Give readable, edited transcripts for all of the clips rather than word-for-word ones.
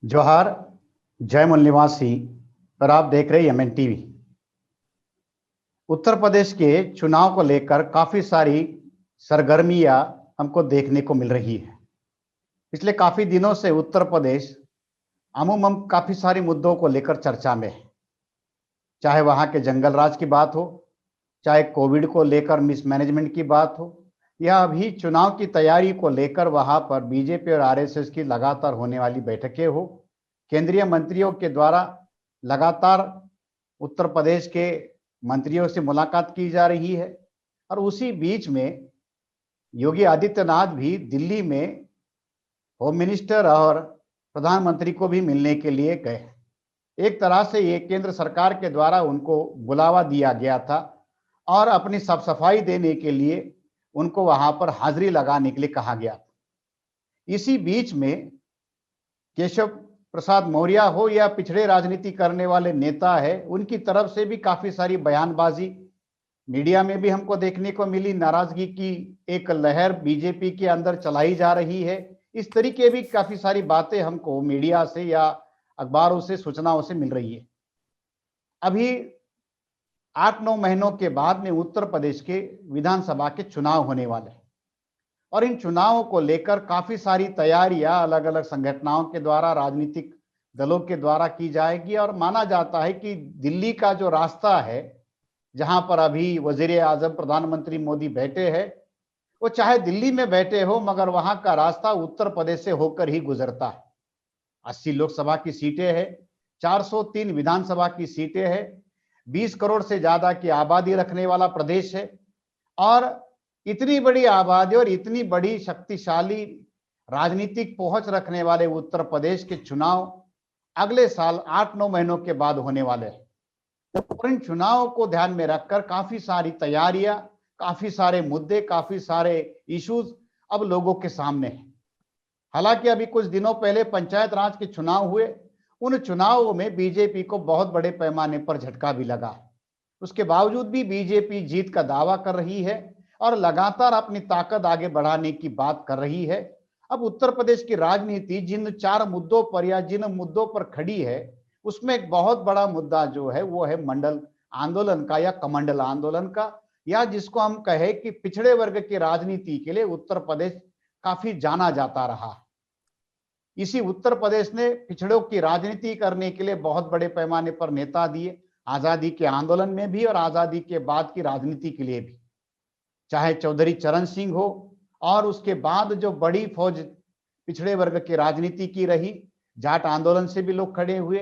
जोहार, जय मूल निवासी। पर आप देख रहे हैं एमएन टीवी। उत्तर प्रदेश के चुनाव को लेकर काफी सारी सरगर्मियां हमको देखने को मिल रही है। पिछले काफी दिनों से उत्तर प्रदेश अमूमन काफी सारे मुद्दों को लेकर चर्चा में है। चाहे वहां के जंगल राज की बात हो, चाहे कोविड को लेकर मिसमैनेजमेंट की बात हो, या अभी चुनाव की तैयारी को लेकर वहां पर बीजेपी और आरएसएस की लगातार होने वाली बैठकें हो, केंद्रीय मंत्रियों के द्वारा लगातार उत्तर प्रदेश के मंत्रियों से मुलाकात की जा रही है। और उसी बीच में योगी आदित्यनाथ भी दिल्ली में होम मिनिस्टर और प्रधानमंत्री को भी मिलने के लिए गए। एक तरह से ये केंद्र सरकार के द्वारा उनको बुलावा दिया गया था और अपनी साफ सफाई देने के लिए उनको वहां पर हाजिरी लगाने के लिए कहा गया था। इसी बीच में केशव प्रसाद मौर्य हो या पिछड़े राजनीति करने वाले नेता है, उनकी तरफ से भी काफी सारी बयानबाजी मीडिया में भी हमको देखने को मिली। नाराजगी की एक लहर बीजेपी के अंदर चलाई जा रही है। इस तरीके भी काफी सारी बातें हमको मीडिया से या अखबारों से, सूचनाओं से मिल रही है। अभी 8-9 महीनों के बाद में उत्तर प्रदेश के विधानसभा के चुनाव होने वाले हैं और इन चुनावों को लेकर काफी सारी तैयारियां अलग अलग संगठनों के द्वारा, राजनीतिक दलों के द्वारा की जाएगी। और माना जाता है कि दिल्ली का जो रास्ता है, जहां पर अभी वजीर आजम प्रधानमंत्री मोदी बैठे हैं, वो चाहे दिल्ली में बैठे हो मगर वहां का रास्ता उत्तर प्रदेश से होकर ही गुजरता है। 80 लोकसभा की सीटें हैं, 403 विधानसभा की सीटें हैं, 20 करोड़ से ज्यादा की आबादी रखने वाला प्रदेश है। और इतनी बड़ी आबादी और इतनी बड़ी शक्तिशाली राजनीतिक पहुंच रखने वाले उत्तर प्रदेश के चुनाव अगले साल 8-9 महीनों के बाद होने वाले हैं। और इन चुनावों को ध्यान में रखकर काफी सारी तैयारियां, काफी सारे मुद्दे, काफी सारे इश्यूज अब लोगों के सामने हैं। हालांकि अभी कुछ दिनों पहले पंचायत राज के चुनाव हुए, उन चुनावों में बीजेपी को बहुत बड़े पैमाने पर झटका भी लगा। उसके बावजूद भी बीजेपी जीत का दावा कर रही है और लगातार अपनी ताकत आगे बढ़ाने की बात कर रही है। अब उत्तर प्रदेश की राजनीति जिन 4 मुद्दों पर या जिन मुद्दों पर खड़ी है, उसमें एक बहुत बड़ा मुद्दा जो है वो है मंडल आंदोलन का या कमंडल आंदोलन का, या जिसको हम कहे कि पिछड़े वर्ग की राजनीति के लिए उत्तर प्रदेश काफी जाना जाता रहा। इसी उत्तर प्रदेश ने पिछड़ों की राजनीति करने के लिए बहुत बड़े पैमाने पर नेता दिए, आजादी के आंदोलन में भी और आजादी के बाद की राजनीति के लिए भी। चाहे चौधरी चरण सिंह हो और उसके बाद जो बड़ी फौज पिछड़े वर्ग की राजनीति की रही, जाट आंदोलन से भी लोग खड़े हुए,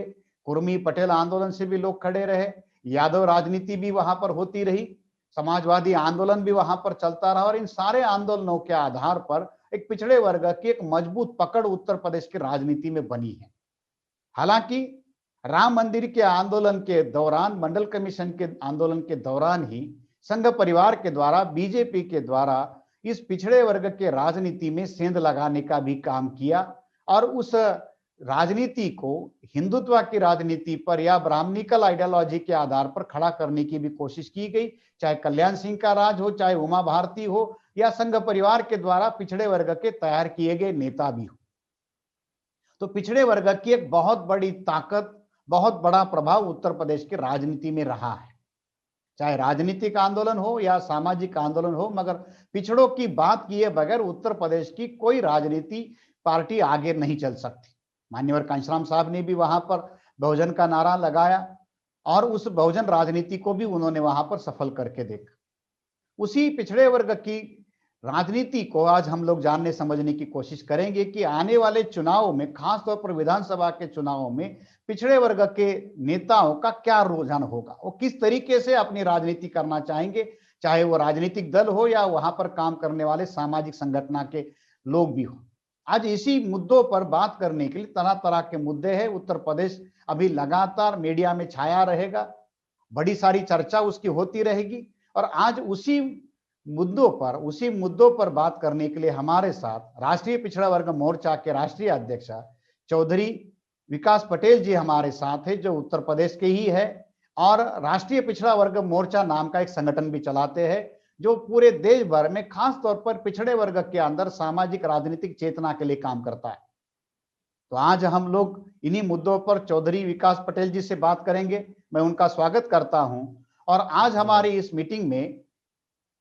कुर्मी पटेल आंदोलन से भी लोग खड़े रहे, यादव राजनीति भी वहां पर होती रही, समाजवादी आंदोलन भी वहां पर चलता रहा। और इन सारे आंदोलनों के आधार पर एक पिछड़े वर्ग की एक मजबूत पकड़ उत्तर प्रदेश की राजनीति में बनी है। हालांकि राम मंदिर के आंदोलन के दौरान, मंडल कमीशन के आंदोलन के दौरान ही संघ परिवार के द्वारा, बीजेपी के द्वारा इस पिछड़े वर्ग के राजनीति में सेंध लगाने का भी काम किया और उस राजनीति को हिंदुत्व की राजनीति पर या ब्राह्मणिकल आइडियोलॉजी के आधार पर खड़ा करने की भी कोशिश की गई। चाहे कल्याण सिंह का राज हो, चाहे उमा भारती हो, या संघ परिवार के द्वारा पिछड़े वर्ग के तैयार किए गए नेता भी हो। तो पिछड़े वर्ग की एक बहुत बड़ी ताकत, बहुत बड़ा प्रभाव उत्तर प्रदेश की राजनीति में रहा है। चाहे राजनीतिक आंदोलन हो या सामाजिक आंदोलन हो, मगर पिछड़ों की बात किए बगैर उत्तर प्रदेश की कोई राजनीति पार्टी आगे नहीं चल सकती। मान्यवर कांशीराम साहब ने भी वहां पर बहुजन का नारा लगाया और उस बहुजन राजनीति को भी उन्होंने वहां पर सफल करके देखा। उसी पिछड़े वर्ग की राजनीति को आज हम लोग जानने समझने की कोशिश करेंगे कि आने वाले चुनावों में, खासतौर पर विधानसभा के चुनावों में, पिछड़े वर्ग के नेताओं का क्या रुझान होगा, वो किस तरीके से अपनी राजनीति करना चाहेंगे, चाहे वो राजनीतिक दल हो या वहां पर काम करने वाले सामाजिक संगठन के लोग भी हो। आज इसी मुद्दों पर बात करने के लिए तरह तरह के मुद्दे हैं। उत्तर प्रदेश अभी लगातार मीडिया में छाया रहेगा, बड़ी सारी चर्चा उसकी होती रहेगी। और आज उसी मुद्दों पर बात करने के लिए हमारे साथ राष्ट्रीय पिछड़ा वर्ग मोर्चा के राष्ट्रीय अध्यक्ष चौधरी विकास पटेल जी हमारे साथ है, जो उत्तर प्रदेश के ही है और राष्ट्रीय पिछड़ा वर्ग मोर्चा नाम का एक संगठन भी चलाते हैं, जो पूरे देश भर में खास तौर पर पिछड़े वर्ग के अंदर सामाजिक राजनीतिक चेतना के लिए काम करता है। तो आज हम लोग इन्हीं मुद्दों पर चौधरी विकास पटेल जी से बात करेंगे। मैं उनका स्वागत करता हूं। और आज हमारी इस मीटिंग में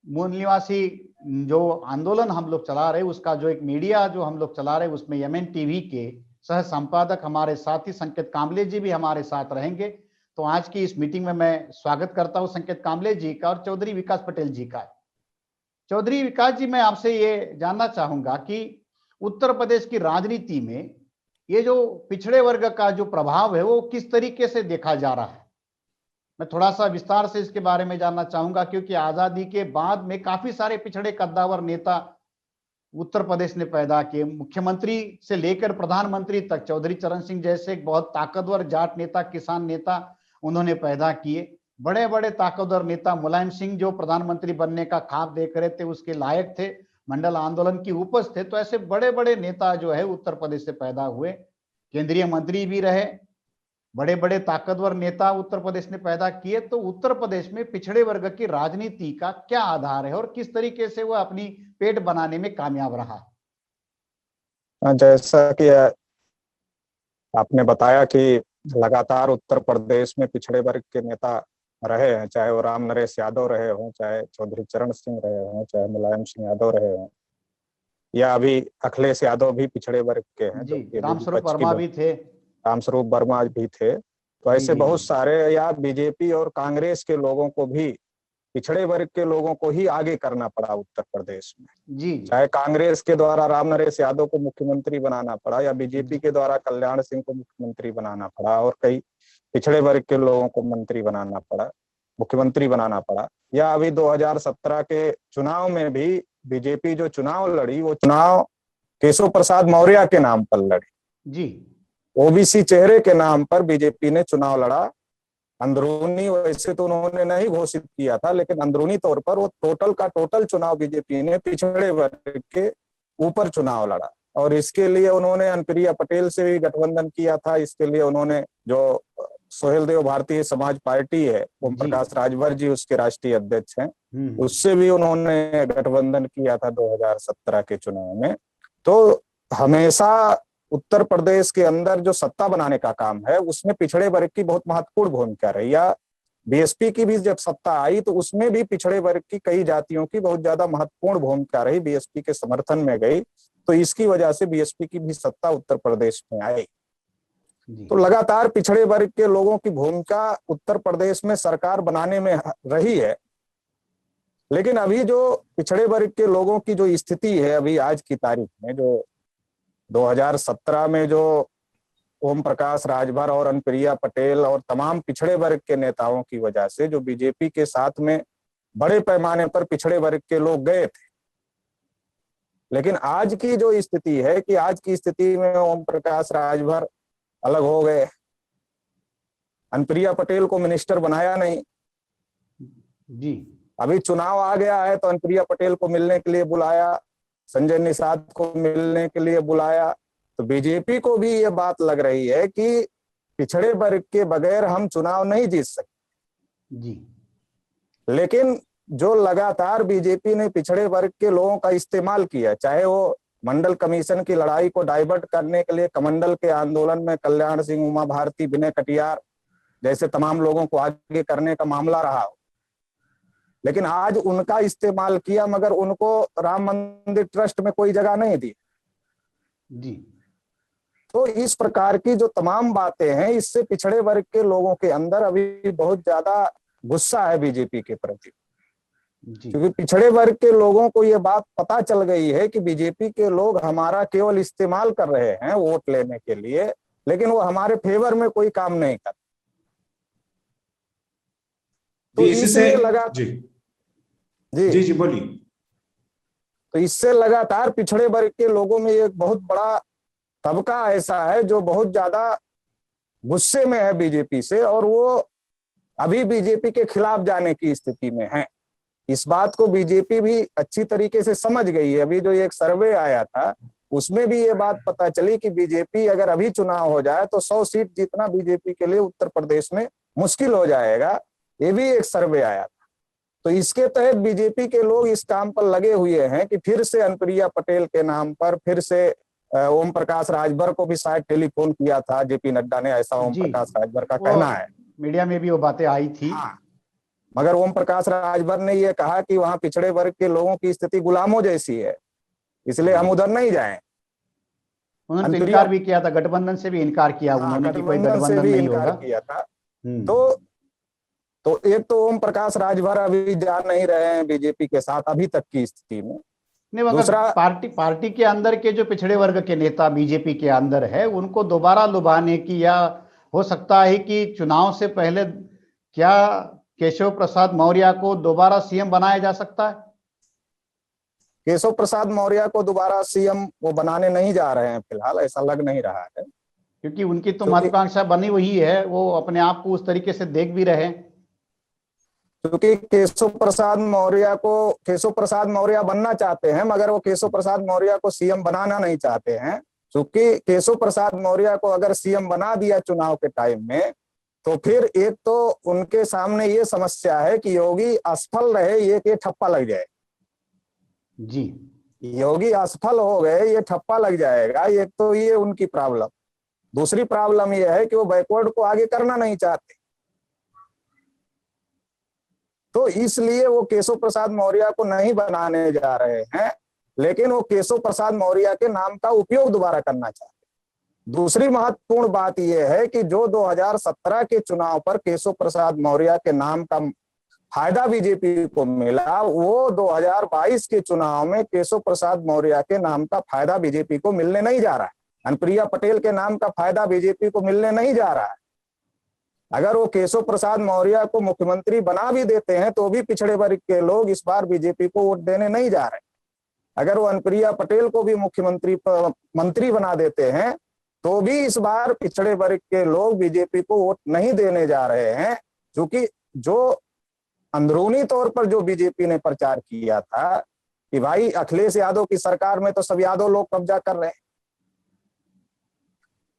मूल निवासी जो आंदोलन हम लोग चला रहे, उसका जो एक मीडिया जो हम लोग चला रहे, उसमें यमन टीवी के सह संपादक हमारे साथी संकेत कामले जी भी हमारे साथ रहेंगे। तो आज की इस मीटिंग में मैं स्वागत करता हूं संकेत कामले जी का और चौधरी विकास पटेल जी का। चौधरी विकास जी, मैं आपसे ये जानना चाहूंगा कि उत्तर प्रदेश की राजनीति में ये जो पिछड़े वर्ग का जो प्रभाव है वो किस तरीके से देखा जा रहा है। मैं थोड़ा सा विस्तार से इसके बारे में जानना चाहूंगा, क्योंकि आजादी के बाद में काफी सारे पिछड़े कद्दावर नेता उत्तर प्रदेश ने पैदा किए। मुख्यमंत्री से लेकर प्रधानमंत्री तक चौधरी चरण सिंह जैसे एक बहुत ताकतवर जाट नेता, किसान नेता उन्होंने पैदा किए। बड़े बड़े ताकतवर नेता, मुलायम सिंह जो प्रधानमंत्री बनने का ख्वाब देख रहे थे, उसके लायक थे, मंडल आंदोलन की उपज थे। तो ऐसे बड़े बड़े नेता जो है उत्तर प्रदेश से पैदा हुए, केंद्रीय मंत्री भी रहे, बड़े बड़े ताकतवर नेता उत्तर प्रदेश ने पैदा किए। तो उत्तर प्रदेश में पिछड़े वर्ग की राजनीति का क्या आधार है और किस तरीके से वह अपनी पेट बनाने में कामयाब रहा? जैसा कि आपने बताया कि लगातार उत्तर प्रदेश में पिछड़े वर्ग के नेता रहे हैं, चाहे वो राम नरेश यादव रहे हों, चाहे चौधरी चरण सिंह रहे हों, चाहे मुलायम सिंह यादव रहे हों, या अभी अखिलेश यादव भी पिछड़े वर्ग के हैं, जी, जो रामस्वरूप वर्मा भी थे। रामस्वरूप वर्मा भी थे। तो ऐसे बहुत सारे, या बीजेपी और कांग्रेस के लोगों को भी, पिछड़े वर्ग के लोगों को ही आगे करना पड़ा उत्तर प्रदेश में। जी, चाहे कांग्रेस के द्वारा राम नरेश यादव को मुख्यमंत्री बनाना पड़ा, या बीजेपी के द्वारा कल्याण सिंह को मुख्यमंत्री बनाना पड़ा, और कई पिछड़े वर्ग के लोगों को मंत्री बनाना पड़ा, मुख्यमंत्री बनाना पड़ा। या अभी 2017 के चुनाव में भी बीजेपी जो चुनाव लड़ी, वो चुनाव केशव प्रसाद मौर्य के नाम पर लड़ी। जी, ओबीसी चेहरे के नाम पर बीजेपी ने चुनाव लड़ा। अंदरूनी वैसे तो उन्होंने नहीं घोषित किया था, लेकिन अंदरूनी तौर पर वो टोटल का टोटल चुनाव बीजेपी ने पिछड़े वर्ग के ऊपर चुनाव लड़ा। और इसके लिए उन्होंने अनुप्रिया पटेल से भी गठबंधन किया था। इसके लिए उन्होंने जो सोहेल देव भारतीय समाज पार्टी है, ओम प्रकाश राजभर जी उसके राष्ट्रीय अध्यक्ष हैं, उससे भी उन्होंने गठबंधन किया था 2017 के चुनाव में। तो हमेशा उत्तर प्रदेश के अंदर जो सत्ता बनाने का काम है, उसमें पिछड़े वर्ग की बहुत महत्वपूर्ण भूमिका रही। या बीएसपी की भी जब सत्ता आई तो उसमें भी पिछड़े वर्ग की कई जातियों की बहुत ज्यादा महत्वपूर्ण भूमिका रही, बीएसपी के समर्थन में गई। तो इसकी वजह से बीएसपी की भी सत्ता उत्तर प्रदेश में आई। तो लगातार पिछड़े वर्ग के लोगों की भूमिका उत्तर प्रदेश में सरकार बनाने में रही है। लेकिन अभी जो पिछड़े वर्ग के लोगों की जो स्थिति है, अभी आज की तारीख में, जो 2017 में जो ओम प्रकाश राजभर और अनुप्रिया पटेल और तमाम पिछड़े वर्ग के नेताओं की वजह से जो बीजेपी के साथ में बड़े पैमाने पर पिछड़े वर्ग के लोग गए थे। लेकिन आज की जो स्थिति है, कि आज की स्थिति में ओम प्रकाश राजभर अलग हो गए, अनुप्रिया पटेल को मिनिस्टर बनाया नहीं। जी, अभी चुनाव आ गया है तो अनुप्रिया पटेल को मिलने के लिए बुलाया, संजय निषाद को मिलने के लिए बुलाया। तो बीजेपी को भी ये बात लग रही है कि पिछड़े वर्ग के बगैर हम चुनाव नहीं जीत सकते। जी, लेकिन जो लगातार बीजेपी ने पिछड़े वर्ग के लोगों का इस्तेमाल किया, चाहे वो मंडल कमीशन की लड़ाई को डाइवर्ट करने के लिए कमंडल के आंदोलन में कल्याण सिंह, उमा भारती, विनय कटियार जैसे तमाम लोगों को आगे करने का मामला रहा हो, लेकिन आज उनका इस्तेमाल किया, मगर उनको राम मंदिर ट्रस्ट में कोई जगह नहीं दी। जी, तो इस प्रकार की जो तमाम बातें हैं, इससे पिछड़े वर्ग के लोगों के अंदर अभी बहुत ज्यादा गुस्सा है बीजेपी के प्रति। क्योंकि पिछड़े वर्ग के लोगों को ये बात पता चल गई है कि बीजेपी के लोग हमारा केवल इस्तेमाल कर रहे हैं वोट लेने के लिए, लेकिन वो हमारे फेवर में कोई काम नहीं करते। तो इससे लगा जी जी जी जी बोलिए। तो इससे लगातार पिछड़े वर्ग के लोगों में एक बहुत बड़ा तबका ऐसा है जो बहुत ज्यादा गुस्से में है बीजेपी से, और वो अभी बीजेपी के खिलाफ जाने की स्थिति में है। इस बात को बीजेपी भी अच्छी तरीके से समझ गई है। अभी जो एक सर्वे आया था उसमें भी ये बात पता चली कि बीजेपी अगर अभी चुनाव हो जाए तो 100 सीट जीतना बीजेपी के लिए उत्तर प्रदेश में मुश्किल हो जाएगा। ये भी एक सर्वे आया था। तो इसके तहत बीजेपी के लोग इस काम पर लगे हुए हैं कि फिर से अनुप्रिया पटेल के नाम पर फिर से ओम प्रकाश राजभर को भी शायद टेलीफोन किया था जेपी नड्डा ने, ऐसा ओम जी प्रकाश राजभर का वो कहना है। मीडिया में भी वो बातें आई थी। हाँ, मगर ओम प्रकाश राजभर ने ये कहा कि वहां पिछड़े वर्ग के लोगों की स्थिति गुलामों जैसी है, इसलिए हम उधर नहीं जाएं। उन्होंने तो अनुप्रिया, इनकार भी किया था, गठबंधन से भी इनकार किया हाँ, उन्होंने कि कोई गठबंधन से गठबंधन भी नहीं इनकार होगा। किया था। हम्म। तो एक तो ओम प्रकाश राजभर अभी जा नहीं रहे हैं बीजेपी के साथ अभी तक की स्थिति में। नहीं, मगर दूसरा, पार्टी के अंदर के जो पिछड़े वर्ग के नेता बीजेपी के अंदर है, उनको दोबारा लुभाने की, या हो सकता है कि चुनाव से पहले क्या केशव प्रसाद मौर्य को दोबारा सीएम बनाया जा सकता है? केशव प्रसाद मौर्य को दोबारा सीएम वो बनाने नहीं जा रहे हैं फिलहाल, ऐसा लग नहीं रहा है, क्योंकि उनकी तो क्योंकि महत्वाकांक्षा बनी हुई है, वो अपने आप को उस तरीके से देख भी रहे हैं। क्योंकि केशव प्रसाद मौर्य बनना चाहते हैं, मगर वो केशव प्रसाद मौर्य को सीएम बनाना नहीं चाहते हैं। क्योंकि केशव प्रसाद मौर्य को अगर सीएम बना दिया चुनाव के टाइम में, तो फिर एक तो उनके सामने ये समस्या है कि योगी असफल रहे, ये ठप्पा लग जाए। जी, योगी असफल हो गए, ये ठप्पा लग जाएगा, एक तो ये उनकी प्रॉब्लम। दूसरी प्रॉब्लम ये है कि वो बैकवर्ड को आगे करना नहीं चाहते, तो इसलिए वो केशव प्रसाद मौर्य को नहीं बनाने जा रहे हैं, लेकिन वो केशव प्रसाद मौर्य के नाम का उपयोग दोबारा करना चाहते हैं। दूसरी महत्वपूर्ण बात यह है कि जो 2017 के चुनाव पर केशव प्रसाद मौर्य के नाम का फायदा बीजेपी को मिला, वो 2022 के चुनाव में केशव प्रसाद मौर्य के नाम का फायदा बीजेपी को मिलने नहीं जा रहा है। अनुप्रिया पटेल के नाम का फायदा बीजेपी को मिलने नहीं जा रहा है। अगर वो केशव प्रसाद मौर्य को मुख्यमंत्री बना भी देते हैं तो भी पिछड़े वर्ग के लोग इस बार बीजेपी को वोट देने नहीं जा रहे। अगर वो अनुप्रिया पटेल को भी मंत्री बना देते हैं तो भी इस बार पिछड़े वर्ग के लोग बीजेपी को वोट नहीं देने जा रहे हैं, क्योंकि जो अंदरूनी तौर पर जो बीजेपी ने प्रचार किया था कि भाई अखिलेश यादव की सरकार में तो सब यादव लोग कब्जा कर रहे हैं,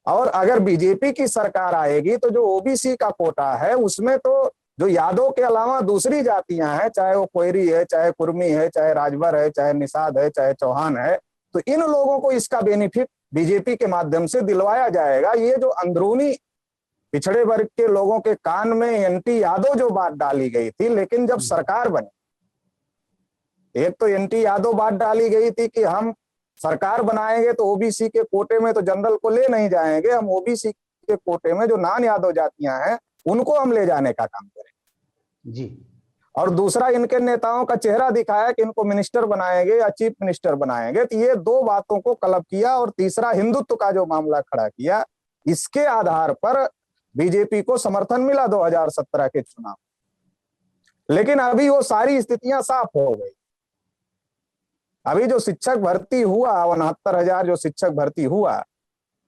और अगर बीजेपी की सरकार आएगी तो जो ओबीसी का कोटा है उसमें तो जो यादव के अलावा दूसरी जातियां हैं, चाहे वो कोयरी है, चाहे कुर्मी है, चाहे राजभर है, चाहे निषाद है, चाहे चौहान है, तो इन लोगों को इसका बेनिफिट बीजेपी के माध्यम से दिलवाया जाएगा। ये जो अंदरूनी पिछड़े वर्ग के लोगों के कान में एंटी यादव जो बात डाली गई थी, लेकिन जब सरकार बनी, एक तो एंटी यादव बात डाली गई थी कि हम सरकार बनाएंगे तो ओबीसी के कोटे में तो जनरल को ले नहीं जाएंगे, हम ओबीसी के कोटे में जो नॉन यादव जातियां हैं उनको हम ले जाने का काम करेंगे जी। और दूसरा इनके नेताओं का चेहरा दिखाया कि इनको मिनिस्टर बनाएंगे या चीफ मिनिस्टर बनाएंगे। तो ये दो बातों को क्लब किया और तीसरा हिंदुत्व का जो मामला खड़ा किया, इसके आधार पर बीजेपी को समर्थन मिला 2017 के चुनाव। लेकिन अभी वो सारी स्थितियां साफ हो गई। अभी जो शिक्षक भर्ती हुआ 69,000 जो शिक्षक भर्ती हुआ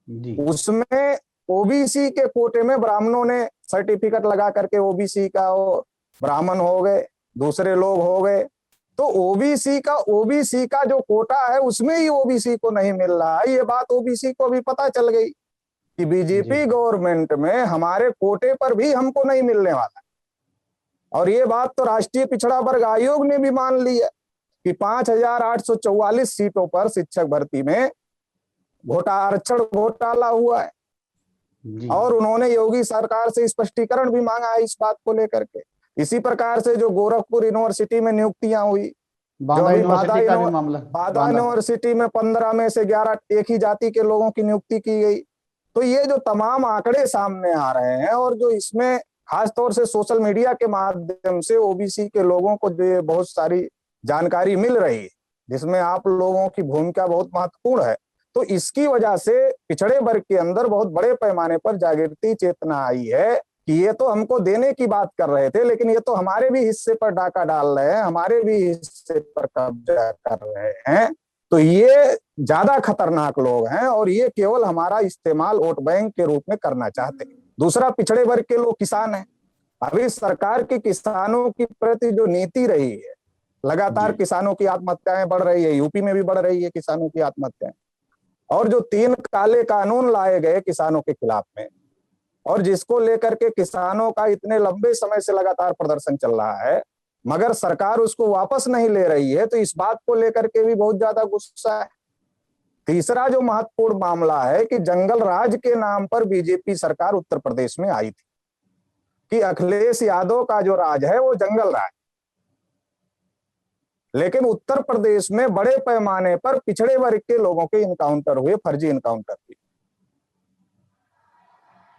जी, उसमें ओबीसी के कोटे में ब्राह्मणों ने सर्टिफिकेट लगा करके ओबीसी का वो ब्राह्मण हो गए, दूसरे लोग हो गए। तो ओबीसी का जो कोटा है उसमें ही ओबीसी को नहीं मिल रहा है। ये बात ओबीसी को भी पता चल गई कि बीजेपी गवर्नमेंट में हमारे कोटे पर भी हमको नहीं मिलने वाला। और ये बात तो राष्ट्रीय पिछड़ा वर्ग आयोग ने भी मान ली है कि 5,844 सीटों पर शिक्षक भर्ती में आरक्षण घोटाला हुआ है जी। और उन्होंने योगी सरकार से स्पष्टीकरण भी मांगा है इस बात को लेकर के। इसी प्रकार से जो गोरखपुर यूनिवर्सिटी में नियुक्तियां हुई, बांदा यूनिवर्सिटी का भी मामला, बांदा यूनिवर्सिटी में 15 में से 11 एक ही जाति के लोगों की नियुक्ति की गई। तो ये जो तमाम आंकड़े सामने आ रहे हैं और जो इसमें खासतौर से सोशल मीडिया के माध्यम से ओबीसी के लोगों को जो बहुत सारी जानकारी मिल रही है, जिसमें आप लोगों की भूमिका बहुत महत्वपूर्ण है, तो इसकी वजह से पिछड़े वर्ग के अंदर बहुत बड़े पैमाने पर जागृति चेतना आई है कि ये तो हमको देने की बात कर रहे थे, लेकिन ये तो हमारे भी हिस्से पर डाका डाल रहे हैं, हमारे भी हिस्से पर कब्जा कर रहे हैं। तो ये ज्यादा खतरनाक लोग हैं और ये केवल हमारा इस्तेमाल वोट बैंक के रूप में करना चाहते हैं। दूसरा, पिछड़े वर्ग के लोग किसान हैं। अभी सरकार की किसानों के प्रति जो नीति रही है, लगातार किसानों की आत्महत्याएं बढ़ रही है, यूपी में भी बढ़ रही है किसानों की आत्महत्याएं। और जो 3 काले कानून लाए गए किसानों के खिलाफ में, और जिसको लेकर के किसानों का इतने लंबे समय से लगातार प्रदर्शन चल रहा है, मगर सरकार उसको वापस नहीं ले रही है, तो इस बात को लेकर के भी बहुत ज्यादा गुस्सा है। तीसरा जो महत्वपूर्ण मामला है कि जंगल राज के नाम पर बीजेपी सरकार उत्तर प्रदेश में आई थी, कि अखिलेश यादव का जो राज है वो जंगल राज, लेकिन उत्तर प्रदेश में बड़े पैमाने पर पिछड़े वर्ग के लोगों के इनकाउंटर हुए, फर्जी इनकाउंटर हुए।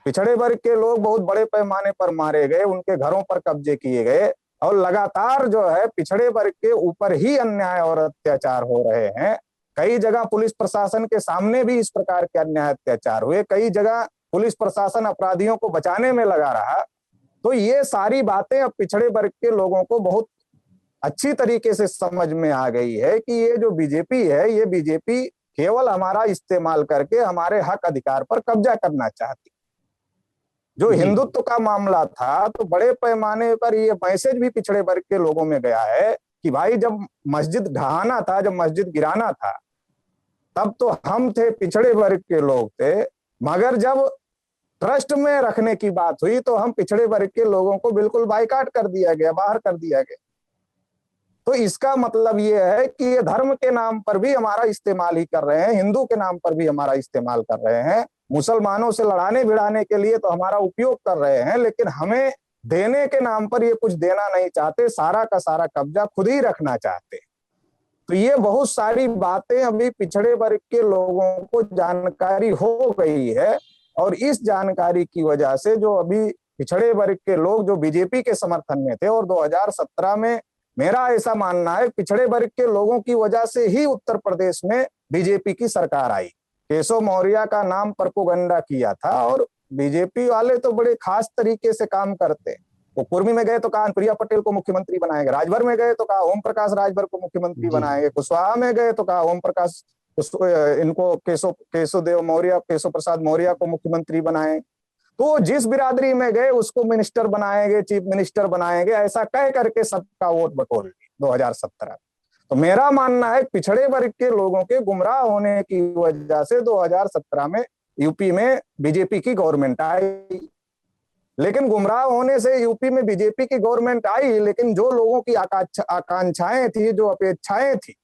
पिछड़े वर्ग के लोग बहुत बड़े पैमाने पर मारे गए, उनके घरों पर कब्जे किए गए, और लगातार जो है पिछड़े वर्ग के ऊपर ही अन्याय और अत्याचार हो रहे हैं। कई जगह पुलिस प्रशासन के सामने भी इस प्रकार के अन्याय अत्याचार हुए, कई जगह पुलिस प्रशासन अपराधियों को बचाने में लगा रहा। तो ये सारी बातें अब पिछड़े वर्ग के लोगों को बहुत अच्छी तरीके से समझ में आ गई है कि ये जो बीजेपी है, ये बीजेपी केवल हमारा इस्तेमाल करके हमारे हक अधिकार पर कब्जा करना चाहती। जो हिंदुत्व का मामला था, तो बड़े पैमाने पर ये मैसेज भी पिछड़े वर्ग के लोगों में गया है कि भाई जब मस्जिद ढहाना था, जब मस्जिद गिराना था, तब तो हम थे, पिछड़े वर्ग के लोग थे, मगर जब ट्रस्ट में रखने की बात हुई तो हम पिछड़े वर्ग के लोगों को बिल्कुल बाइकाट कर दिया गया, बाहर कर दिया गया। तो इसका मतलब ये है कि ये धर्म के नाम पर भी हमारा इस्तेमाल ही कर रहे हैं, हिंदू के नाम पर भी हमारा इस्तेमाल कर रहे हैं, मुसलमानों से लड़ाने भिड़ाने के लिए तो हमारा उपयोग कर रहे हैं, लेकिन हमें देने के नाम पर ये कुछ देना नहीं चाहते, सारा का सारा कब्जा खुद ही रखना चाहते। तो ये बहुत सारी बातें अभी पिछड़े वर्ग के लोगों को जानकारी हो गई है, और इस जानकारी की वजह से जो अभी पिछड़े वर्ग के लोग जो बीजेपी के समर्थन में थे, और 2017 में मेरा ऐसा मानना है पिछड़े वर्ग के लोगों की वजह से ही उत्तर प्रदेश में बीजेपी की सरकार आई। केशव मौर्य का नाम प्रोपेगेंडा किया था, और बीजेपी वाले तो बड़े खास तरीके से काम करते। वो कुर्मी में गए तो कहा प्रिया पटेल को मुख्यमंत्री बनाएंगे, राजभर में गए तो कहा ओम प्रकाश राजभर को मुख्यमंत्री बनाएंगे, कुशवाहा में गए तो कहा ओम प्रकाश इनको केशव मौर्य, केशव प्रसाद मौर्य को मुख्यमंत्री बनाए। तो जिस बिरादरी में गए उसको मिनिस्टर बनाएंगे, चीफ मिनिस्टर बनाएंगे, ऐसा कह करके सबका वोट बटोर लिया 2017। तो मेरा मानना है पिछड़े वर्ग के लोगों के गुमराह होने की वजह से 2017 में यूपी में बीजेपी की गवर्नमेंट आई। लेकिन गुमराह होने से यूपी में बीजेपी की गवर्नमेंट आई, लेकिन जो लोगों की आकांक्षाएं थी, जो अपेक्षाएं थी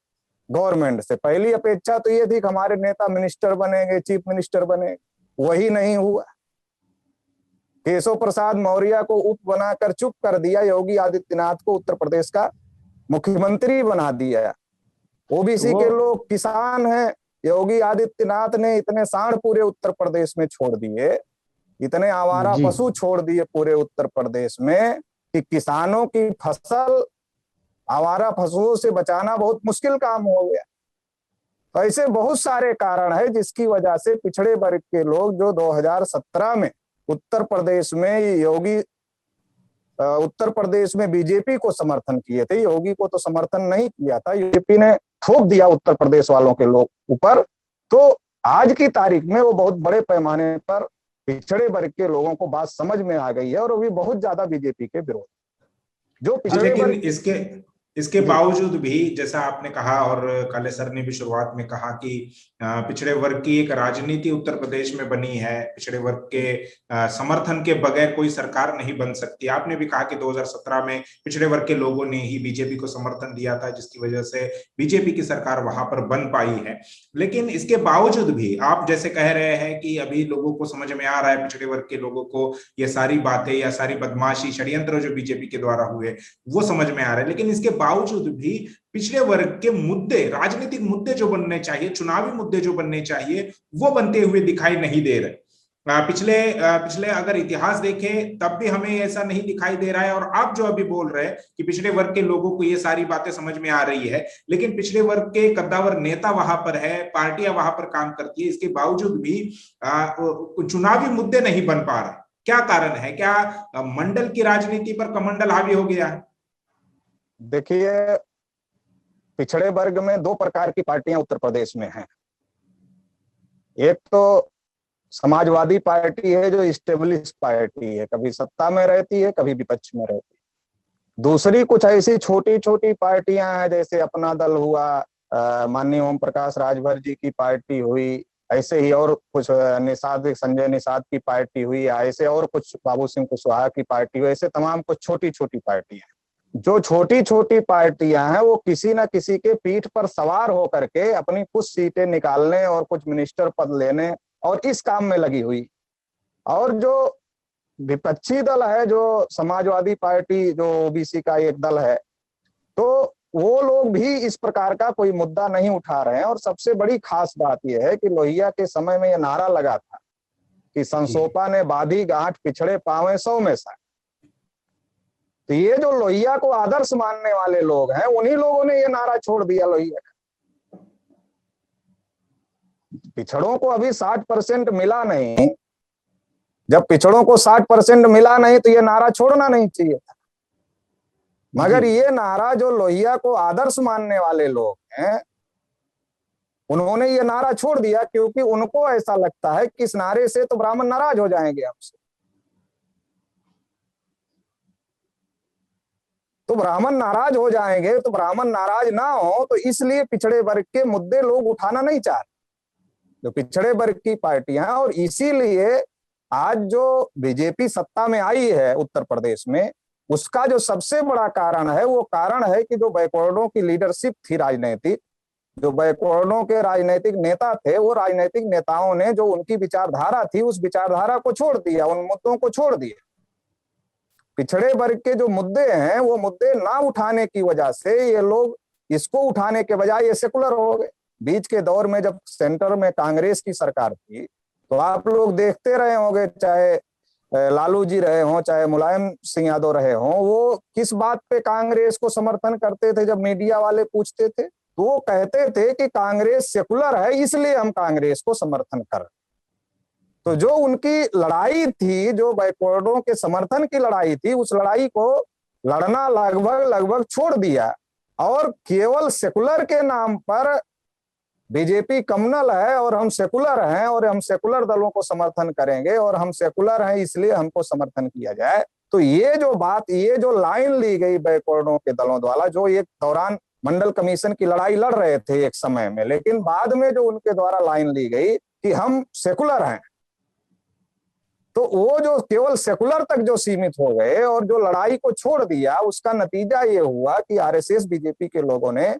गवर्नमेंट से, पहली अपेक्षा तो ये थी कि हमारे नेता मिनिस्टर बनेंगे, चीफ मिनिस्टर बनेंगे, वही नहीं हुआ। केशव प्रसाद मौर्य को उप बनाकर चुप कर दिया, योगी आदित्यनाथ को उत्तर प्रदेश का मुख्यमंत्री बना दिया। ओबीसी के लोग किसान हैं, योगी आदित्यनाथ ने इतने सांड पूरे उत्तर प्रदेश में छोड़ दिए, इतने आवारा पशु छोड़ दिए पूरे उत्तर प्रदेश में, कि किसानों की फसल आवारा पशुओं से बचाना बहुत मुश्किल काम हो गया। तो ऐसे बहुत सारे कारण है जिसकी वजह से पिछड़े वर्ग के लोग जो 2017 में उत्तर प्रदेश में बीजेपी को समर्थन किए थे, योगी को तो समर्थन नहीं किया था, बीजेपी ने थोप दिया उत्तर प्रदेश वालों के लोग ऊपर। तो आज की तारीख में वो बहुत बड़े पैमाने पर पिछड़े वर्ग के लोगों को बात समझ में आ गई है, और वो भी बहुत ज्यादा बीजेपी के विरोध जो पिछड़े वर्ग। इसके बावजूद भी जैसा आपने कहा, और काले सर ने भी शुरुआत में कहा कि पिछड़े वर्ग की एक राजनीति उत्तर प्रदेश में बनी है, पिछड़े वर्ग के समर्थन के बगैर कोई सरकार नहीं बन सकती। आपने भी कहा कि 2017 में पिछड़े वर्ग के लोगों ने ही बीजेपी को समर्थन दिया था, जिसकी वजह से बीजेपी की सरकार वहां पर बन पाई है। लेकिन इसके बावजूद भी आप जैसे कह रहे हैं कि अभी लोगों को समझ में आ रहा है, पिछड़े वर्ग के लोगों को ये सारी बातें या सारी बदमाशी, षड्यंत्र जो बीजेपी के द्वारा हुए वो समझ में आ रहे हैं, लेकिन इसके बावजूद भी पिछड़े वर्ग के मुद्दे, राजनीतिक मुद्दे जो बनने चाहिए, चुनावी मुद्दे जो बनने चाहिए, वो बनते हुए दिखाई नहीं दे रहे। पिछले अगर इतिहास देखें तब भी हमें ऐसा नहीं दिखाई दे रहा है। और आप जो अभी बोल रहे हैं कि पिछड़े वर्ग के लोगों को ये सारी बातें समझ में आ रही है, लेकिन पिछड़े वर्ग के कद्दावर नेता वहां पर है, पार्टियां वहां पर काम करती है, इसके बावजूद भी चुनावी मुद्दे नहीं बन पा रहे। क्या कारण है? क्या मंडल की राजनीति पर कमंडल हावी हो गया है? देखिए, पिछड़े वर्ग में दो प्रकार की पार्टियां उत्तर प्रदेश में हैं। एक तो समाजवादी पार्टी है जो स्टेबलिश पार्टी है, कभी सत्ता में रहती है, कभी विपक्ष में रहती है। दूसरी कुछ ऐसी छोटी छोटी पार्टियां हैं, जैसे अपना दल हुआ, माननीय ओम प्रकाश राजभर जी की पार्टी हुई, ऐसे ही और कुछ संजय निषाद की पार्टी हुई, ऐसे और कुछ बाबू सिंह कुशवाहा की पार्टी हुई, ऐसे तमाम कुछ छोटी छोटी पार्टियां। जो छोटी छोटी पार्टियां हैं वो किसी ना किसी के पीठ पर सवार होकर के अपनी कुछ सीटें निकालने और कुछ मिनिस्टर पद लेने और इस काम में लगी हुई। और जो विपक्षी दल है, जो समाजवादी पार्टी, जो ओबीसी का एक दल है, तो वो लोग भी इस प्रकार का कोई मुद्दा नहीं उठा रहे हैं। और सबसे बड़ी खास बात यह है कि लोहिया के समय में यह नारा लगा था कि संसोपा ने बांधी गांठ पिछड़े पावे 100 में सा। तो ये जो लोहिया को आदर्श मानने वाले लोग हैं, उन्हीं लोगों ने ये नारा छोड़ दिया लोहिया का। पिछड़ों को अभी 60% मिला नहीं, जब पिछड़ों को 60% मिला नहीं तो ये नारा छोड़ना नहीं चाहिए था। मगर ये नारा जो लोहिया को आदर्श मानने वाले लोग हैं, उन्होंने ये नारा छोड़ दिया क्योंकि उनको ऐसा लगता है कि इस नारे से तो ब्राह्मण नाराज हो जाएंगे हमसे। तो ब्राह्मण नाराज हो जाएंगे, तो ब्राह्मण नाराज ना हो तो इसलिए पिछड़े वर्ग के मुद्दे लोग उठाना नहीं चाहते, जो पिछड़े वर्ग की पार्टियां। और इसीलिए आज जो बीजेपी सत्ता में आई है उत्तर प्रदेश में, उसका जो सबसे बड़ा कारण है वो कारण है कि जो बैकवर्डों की लीडरशिप थी राजनीतिक, जो बैकवर्डों के राजनीतिक नेता थे, वो राजनीतिक नेताओं ने जो उनकी विचारधारा थी उस विचारधारा को छोड़ दिया, उन मुद्दों को छोड़ दिया। पिछड़े वर्ग के जो मुद्दे हैं वो मुद्दे ना उठाने की वजह से ये लोग इसको उठाने के बजाय ये सेकुलर हो गए। बीच के दौर में जब सेंटर में कांग्रेस की सरकार थी तो आप लोग देखते रहे होंगे, चाहे लालू जी रहे हों चाहे मुलायम सिंह यादव रहे हों, वो किस बात पे कांग्रेस को समर्थन करते थे। जब मीडिया वाले पूछते थे तो वो कहते थे कि कांग्रेस सेकुलर है इसलिए हम कांग्रेस को समर्थन कर रहे। तो जो उनकी लड़ाई थी, जो बैकवर्डों के समर्थन की लड़ाई थी, उस लड़ाई को लड़ना लगभग छोड़ दिया और केवल सेकुलर के नाम पर बीजेपी कम्युनल है और हम सेकुलर हैं और हम सेकुलर दलों को समर्थन करेंगे और हम सेकुलर हैं इसलिए हमको समर्थन किया जाए। तो ये जो बात, ये जो लाइन ली गई बैकवर्डों के दलों द्वारा, जो एक दौरान मंडल कमीशन की लड़ाई लड़ रहे थे एक समय में, लेकिन बाद में जो उनके द्वारा लाइन ली गई कि हम सेकुलर हैं, तो वो जो केवल सेकुलर तक जो सीमित हो गए और जो लड़ाई को छोड़ दिया, उसका नतीजा ये हुआ कि आरएसएस बीजेपी के लोगों ने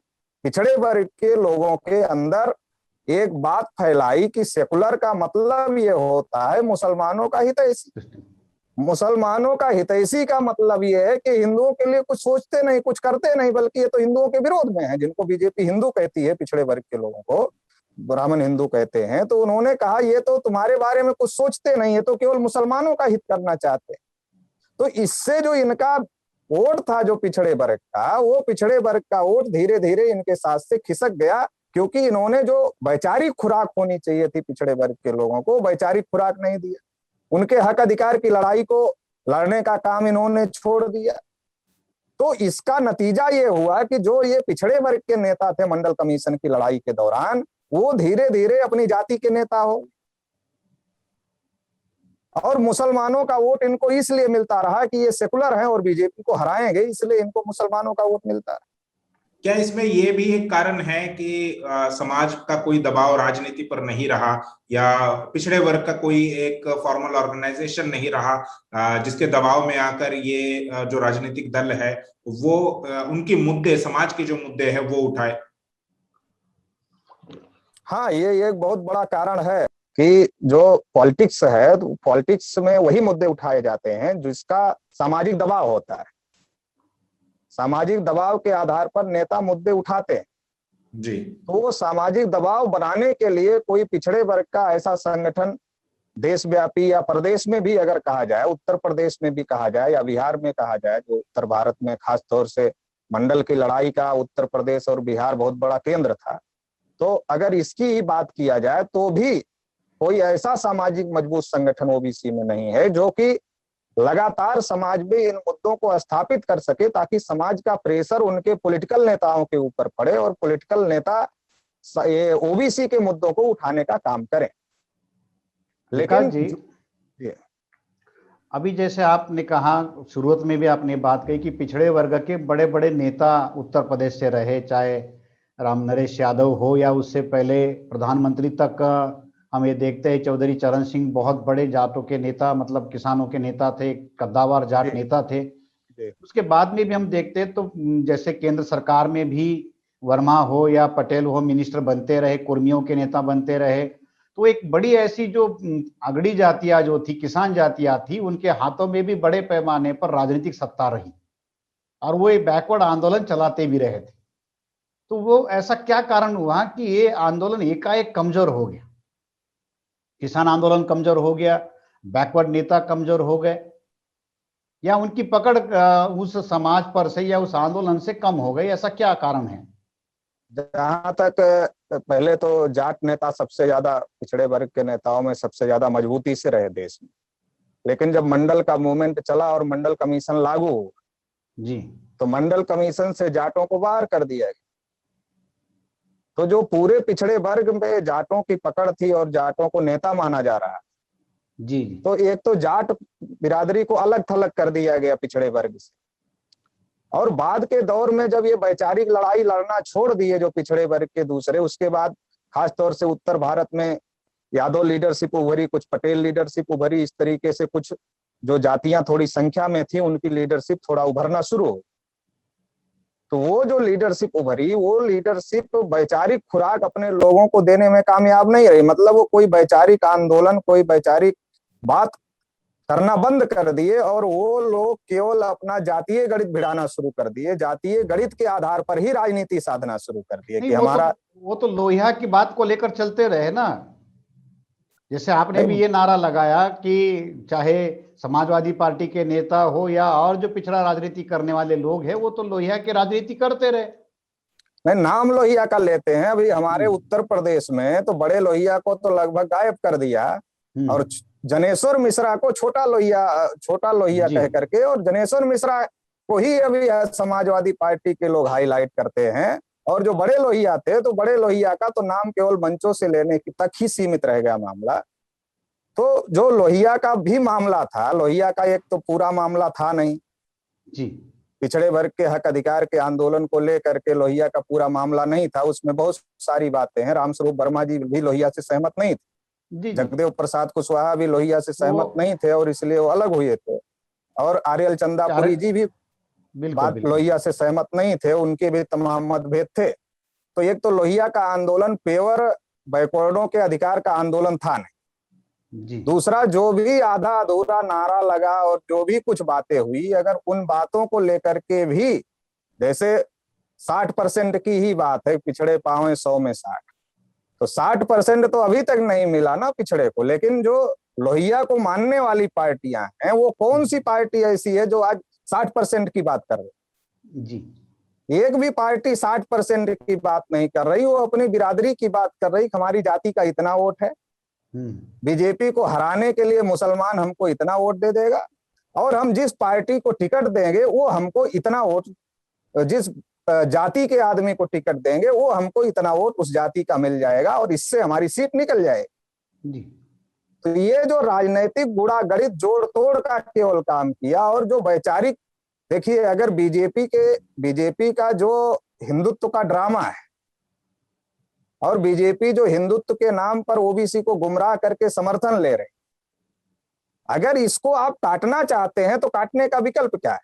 पिछड़े वर्ग के लोगों के अंदर एक बात फैलाई कि सेकुलर का मतलब ये होता है मुसलमानों का हितैषी। मुसलमानों का हितैषी का मतलब ये है कि हिंदुओं के लिए कुछ सोचते नहीं, कुछ करते नहीं, बल्कि ये तो हिंदुओं के विरोध में है। जिनको बीजेपी हिंदू कहती है, पिछड़े वर्ग के लोगों को ब्राह्मण हिंदू कहते हैं, तो उन्होंने कहा ये तो तुम्हारे बारे में कुछ सोचते नहीं है, तो केवल मुसलमानों का हित करना चाहते हैं। तो इससे जो इनका वोट था जो पिछड़े वर्ग का, वो पिछड़े वर्ग का वोट धीरे धीरे इनके साथ से खिसक गया, क्योंकि इन्होंने जो वैचारिक खुराक होनी चाहिए थी पिछड़े वर्ग के लोगों को, वैचारिक खुराक नहीं दिया। उनके हक अधिकार की लड़ाई को लड़ने का काम इन्होंने छोड़ दिया। तो इसका नतीजा ये हुआ कि जो ये पिछड़े वर्ग के नेता थे मंडल कमीशन की लड़ाई के दौरान, वो धीरे धीरे अपनी जाति के नेता हो, और मुसलमानों का वोट इनको इसलिए मिलता रहा कि ये सेकुलर हैं और बीजेपी को हराएंगे, इसलिए इनको मुसलमानों का वोट मिलता रहा। क्या इसमें ये भी एक कारण है कि समाज का कोई दबाव राजनीति पर नहीं रहा, या पिछड़े वर्ग का कोई एक फॉर्मल ऑर्गेनाइजेशन नहीं रहा जिसके दबाव में आकर ये जो राजनीतिक दल है वो उनके मुद्दे, समाज के जो मुद्दे हैं वो उठाए? हाँ, ये एक बहुत बड़ा कारण है कि जो पॉलिटिक्स है, तो पॉलिटिक्स में वही मुद्दे उठाए जाते हैं जिसका सामाजिक दबाव होता है। सामाजिक दबाव के आधार पर नेता मुद्दे उठाते हैं जी। तो वो सामाजिक दबाव बनाने के लिए कोई पिछड़े वर्ग का ऐसा संगठन देशव्यापी या प्रदेश में भी अगर कहा जाए, उत्तर प्रदेश में भी कहा जाए या बिहार में कहा जाए, जो उत्तर भारत में खास तौर से मंडल की लड़ाई का उत्तर प्रदेश और बिहार बहुत बड़ा केंद्र था, तो अगर इसकी ही बात किया जाए तो भी कोई ऐसा सामाजिक मजबूत संगठन ओबीसी में नहीं है जो कि लगातार समाज में इन मुद्दों को स्थापित कर सके, ताकि समाज का प्रेशर उनके पॉलिटिकल नेताओं के ऊपर पड़े और पॉलिटिकल नेता ये ओबीसी के मुद्दों को उठाने का काम करें। लेकिन जी, अभी जैसे आपने कहा, शुरुआत में भी आपने बात कही कि पिछड़े वर्ग के बड़े बड़े नेता उत्तर प्रदेश से रहे, चाहे राम नरेश यादव हो या उससे पहले प्रधानमंत्री तक हम ये देखते हैं चौधरी चरण सिंह बहुत बड़े जाटों के नेता, मतलब किसानों के नेता थे, कद्दावर जाट नेता थे। उसके बाद में भी हम देखते हैं तो जैसे केंद्र सरकार में भी वर्मा हो या पटेल हो मिनिस्टर बनते रहे, कुर्मियों के नेता बनते रहे, तो एक बड़ी ऐसी जो अगड़ी जातियां जो थी, किसान जातियां थी, उनके हाथों में भी बड़े पैमाने पर राजनीतिक सत्ता रही और वो एक बैकवर्ड आंदोलन चलाते भी रहे थे। तो वो ऐसा क्या कारण हुआ कि ये आंदोलन एकाएक कमजोर हो गया? किसान आंदोलन कमजोर हो गया, बैकवर्ड नेता कमजोर हो गए, या उनकी पकड़ उस समाज पर से या उस आंदोलन से कम हो गई? ऐसा क्या कारण है? जहां तक पहले तो जाट नेता सबसे ज्यादा पिछड़े वर्ग के नेताओं में सबसे ज्यादा मजबूती से रहे देश में, लेकिन जब मंडल का मूवमेंट चला और मंडल कमीशन लागू हुआ जी, तो मंडल कमीशन से जाटों को बाहर कर दिया गया। तो जो पूरे पिछड़े वर्ग में जाटों की पकड़ थी और जाटों को नेता माना जा रहा है, जी, तो एक तो जाट बिरादरी को अलग थलग कर दिया गया पिछड़े वर्ग से। और बाद के दौर में जब ये वैचारिक लड़ाई लड़ना छोड़ दिए जो पिछड़े वर्ग के दूसरे, उसके बाद खासतौर से उत्तर भारत में यादव लीडरशिप उभरी, कुछ पटेल लीडरशिप उभरी, इस तरीके से कुछ जो जातियां थोड़ी संख्या में थी उनकी लीडरशिप थोड़ा उभरना शुरू हो। तो वो जो लीडरशिप उभरी, वो लीडरशिप वैचारिक खुराक अपने लोगों को देने में कामयाब नहीं रही। मतलब वो कोई वैचारिक आंदोलन, कोई वैचारिक बात करना बंद कर दिए और वो लोग केवल अपना जातीय गणित भिड़ाना शुरू कर दिए, जातीय गणित के आधार पर ही राजनीति साधना शुरू कर दिए कि हमारा वो तो लोहिया की बात को लेकर चलते रहे ना। जैसे आपने भी नहीं, ये नारा लगाया कि चाहे समाजवादी पार्टी के नेता हो या और जो पिछड़ा राजनीति करने वाले लोग हैं, वो तो लोहिया की राजनीति करते रहे। नहीं, नाम लोहिया का लेते हैं। अभी हमारे उत्तर प्रदेश में तो बड़े लोहिया को तो लगभग गायब कर दिया और जनेश्वर मिश्रा को छोटा लोहिया कह करके, और जनेश्वर मिश्रा को ही अभी समाजवादी पार्टी के लोग हाईलाइट करते हैं। और जो बड़े लोहिया थे, तो बड़े लोहिया का तो नाम केवल मंचों से लेने तक ही सीमित रह गया मामला। तो जो लोहिया का भी मामला था, लोहिया का एक तो पूरा मामला था नहीं जी, पिछड़े वर्ग के हक अधिकार के आंदोलन को लेकर के लोहिया का पूरा मामला नहीं था। उसमें बहुत सारी बातें हैं। रामस्वरूप वर्मा जी भी लोहिया से सहमत नहीं थे, जगदेव प्रसाद कुशवाहा भी लोहिया से सहमत नहीं थे और इसलिए वो अलग हुए थे। और आर्यल चंदापुरी जी भी बात लोहिया से सहमत नहीं थे, उनके भी तमाम मतभेद थे। तो एक तो लोहिया का आंदोलन पेवर बैकवर्डों के अधिकार का आंदोलन था नहीं। दूसरा, जो भी आधा अधूरा नारा लगा और जो भी कुछ बातें हुई, अगर उन बातों को लेकर के भी, जैसे 60% की ही बात है, पिछड़े पावे 100 में 60, तो 60% तो अभी तक नहीं मिला ना पिछड़े को। लेकिन जो लोहिया को मानने वाली पार्टियां हैं, वो कौन सी पार्टी ऐसी है जो आज 60% की बात कर रही? जी, एक भी पार्टी 60% की बात नहीं कर रही, वो अपनी बिरादरी की बात कर रही। हमारी जाति का इतना वोट है, बीजेपी को हराने के लिए मुसलमान हमको इतना वोट दे देगा, और हम जिस पार्टी को टिकट देंगे वो हमको इतना वोट, जिस जाति के आदमी को टिकट देंगे वो हमको इतना वोट उस जाति का मिल जाएगा और इससे हमारी सीट निकल जाएगी। तो ये जो राजनीतिक गुड़ा गणित जोड़ तोड़ का केवल काम किया। और जो वैचारिक, देखिए, अगर बीजेपी का जो हिंदुत्व का ड्रामा है और बीजेपी जो हिंदुत्व के नाम पर ओबीसी को गुमराह करके समर्थन ले रहे, अगर इसको आप काटना चाहते हैं तो काटने का विकल्प क्या है?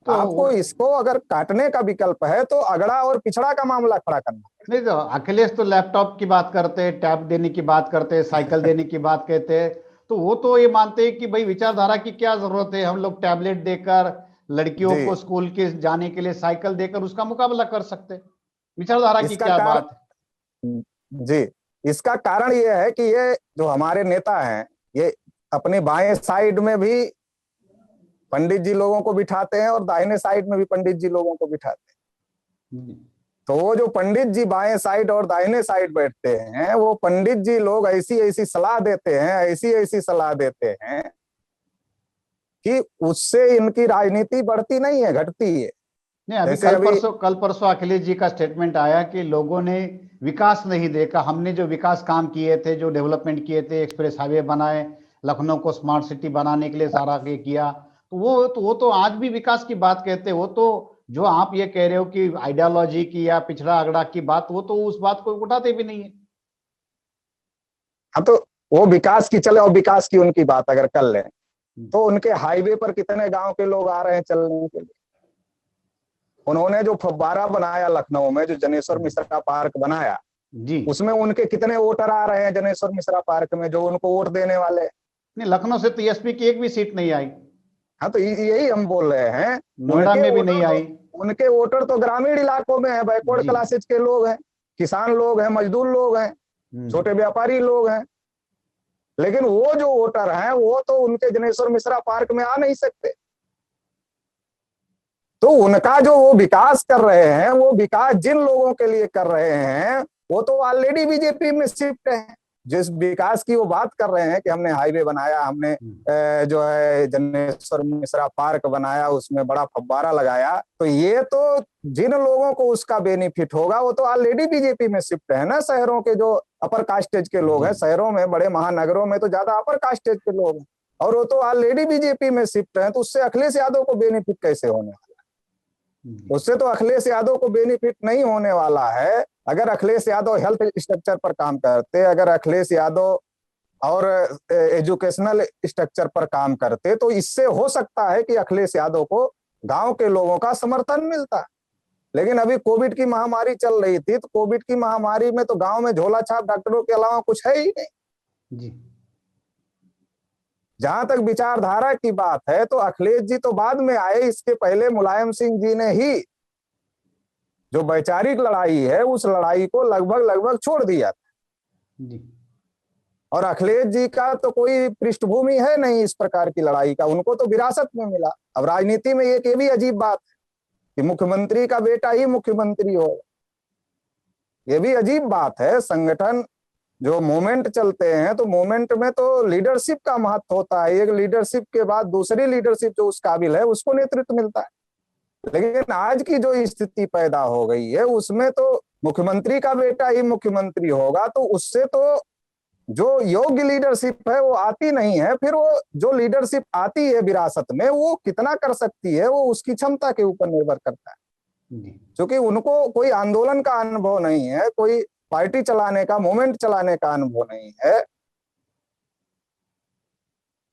तो आपको इसको अगर काटने का विकल्प है तो अगड़ा और पिछड़ा का मामला खड़ा करना। नहीं तो अखिलेश तो लैपटॉप की बात करते, टैब देने की बात करते, साइकिल देने की बात कहते, तो वो तो ये मानते हैं कि भाई विचारधारा की क्या जरूरत है, हम लोग टैबलेट देकर लड़कियों को स्कूल के जाने के लिए साइकिल देकर उसका मुकाबला कर सकते। विचारधारा की क्या बात है? जी, इसका कारण ये है कि ये जो हमारे नेता हैं, ये अपने बाएं साइड में भी पंडित जी लोगों को बिठाते हैं और दाहिने साइड में भी पंडित जी लोगों को बिठाते हैं। तो वो जो पंडित जी बाएं साइड और दाहिने साइड बैठते हैं, वो पंडित जी लोग ऐसी सलाह देते हैं, ऐसी सलाह देते हैं कि उससे इनकी राजनीति बढ़ती नहीं है, घटती है। नहीं, अभी कल परसों अखिलेश जी का स्टेटमेंट आया कि लोगों ने विकास नहीं देखा। हमने जो विकास काम किए थे, जो डेवलपमेंट किए थे, एक्सप्रेस हाईवे बनाए, लखनऊ को स्मार्ट सिटी बनाने के लिए सारा किया, तो वो तो आज भी विकास की बात कहते हैं। वो तो जो आप ये कह रहे हो कि आइडियोलॉजी की या पिछड़ा अगड़ा की बात, वो तो उस बात को उठाते भी नहीं है। हाँ, तो वो विकास की चले और विकास की उनकी बात अगर कर लें तो उनके हाईवे पर कितने गांव के लोग आ रहे हैं चलने के लिए। उन्होंने जो फव्वारा बनाया लखनऊ में, जो जनेश्वर मिश्रा पार्क बनाया, जी उसमें उनके कितने वोटर आ रहे हैं जनेश्वर मिश्रा पार्क में, जो उनको वोट देने वाले। नहीं, लखनऊ से तो एसपी की एक भी सीट नहीं आई। हाँ, तो यही हम बोल रहे हैं, नोएडा में भी नहीं आई। उनके वोटर तो ग्रामीण इलाकों में है, बैकवर्ड जी। क्लासेज के लोग हैं, किसान लोग हैं, मजदूर लोग हैं, छोटे व्यापारी लोग हैं। लेकिन वो जो वोटर हैं वो तो उनके जनेश्वर मिश्रा पार्क में आ नहीं सकते। तो उनका जो वो विकास कर रहे हैं, वो विकास जिन लोगों के लिए कर रहे हैं वो तो ऑलरेडी बीजेपी में शिफ्ट है। जिस विकास की वो बात कर रहे हैं कि हमने हाईवे बनाया, हमने जो है जनेश्वर मिश्रा पार्क बनाया, उसमें बड़ा फव्वारा लगाया, तो ये तो जिन लोगों को उसका बेनिफिट होगा वो तो ऑलरेडी बीजेपी में शिफ्ट है ना। शहरों के जो अपर कास्टेज के लोग हैं, शहरों में बड़े महानगरों में तो ज्यादा अपर कास्टेज के लोग हैं, और वो तो ऑलरेडी बीजेपी में शिफ्ट है। तो उससे अखिलेश यादव को बेनिफिट कैसे होने वाला? उससे तो अखिलेश यादव को बेनिफिट नहीं होने वाला है। अगर अखिलेश यादव हेल्थ स्ट्रक्चर पर काम करते, अगर अखिलेश यादव और एजुकेशनल स्ट्रक्चर पर काम करते, तो इससे हो सकता है कि अखिलेश यादव को गांव के लोगों का समर्थन मिलता। लेकिन अभी कोविड की महामारी चल रही थी, तो कोविड की महामारी में तो गांव में झोला छाप डॉक्टरों के अलावा कुछ है ही नहीं जी। जहां तक विचारधारा की बात है, तो अखिलेश जी तो बाद में आए। इसके पहले मुलायम सिंह जी ने ही जो वैचारिक लड़ाई है, उस लड़ाई को लगभग छोड़ दिया जी। और अखिलेश जी का तो कोई पृष्ठभूमि है नहीं इस प्रकार की लड़ाई का, उनको तो विरासत में मिला। अब राजनीति में एक ये भी अजीब बात है कि मुख्यमंत्री का बेटा ही मुख्यमंत्री हो, ये भी अजीब बात है। संगठन जो मूवमेंट चलते हैं, तो मूवमेंट में तो लीडरशिप का महत्व होता है। एक लीडरशिप के बाद दूसरी लीडरशिप जो उस काबिल है उसको नेतृत्व मिलता है। लेकिन आज की जो स्थिति पैदा हो गई है, उसमें तो मुख्यमंत्री का बेटा ही मुख्यमंत्री होगा, तो उससे तो जो योग्य लीडरशिप है वो आती नहीं है। फिर वो जो लीडरशिप आती है विरासत में, वो कितना कर सकती है, वो उसकी क्षमता के ऊपर निर्भर करता है। क्योंकि उनको कोई आंदोलन का अनुभव नहीं है, कोई पार्टी चलाने का, मूवमेंट चलाने का अनुभव नहीं है।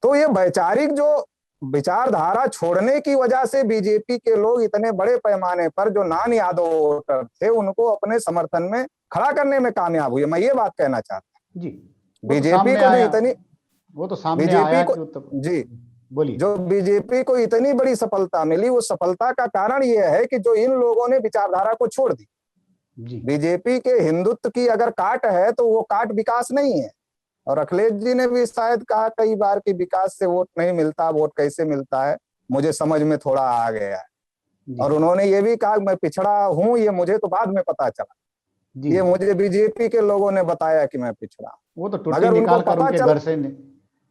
तो ये वैचारिक जो विचारधारा छोड़ने की वजह से बीजेपी के लोग इतने बड़े पैमाने पर जो नॉन यादव वोटर थे, उनको अपने समर्थन में खड़ा करने में कामयाब हुए। मैं ये बात कहना चाहता हूँ। जी। बीजेपी को जो इतनी, वो तो सामने आया कि जी बोलिए, जो बीजेपी को इतनी बड़ी सफलता मिली, वो सफलता का कारण यह है कि जो इन लोगों ने विचारधारा को छोड़ दी। बीजेपी के हिंदुत्व की अगर काट है, तो वो काट विकास नहीं है। और अखिलेश जी ने भी शायद कहा कई बार कि विकास से वोट नहीं मिलता, वोट कैसे मिलता है, मुझे समझ में थोड़ा आ गया है। और उन्होंने ये भी कहा मैं पिछड़ा हूं, ये मुझे तो बाद में पता चला, ये मुझे बीजेपी के लोगों ने बताया कि मैं पिछड़ा। वो तो टोटी निकाल कर उनके घर से,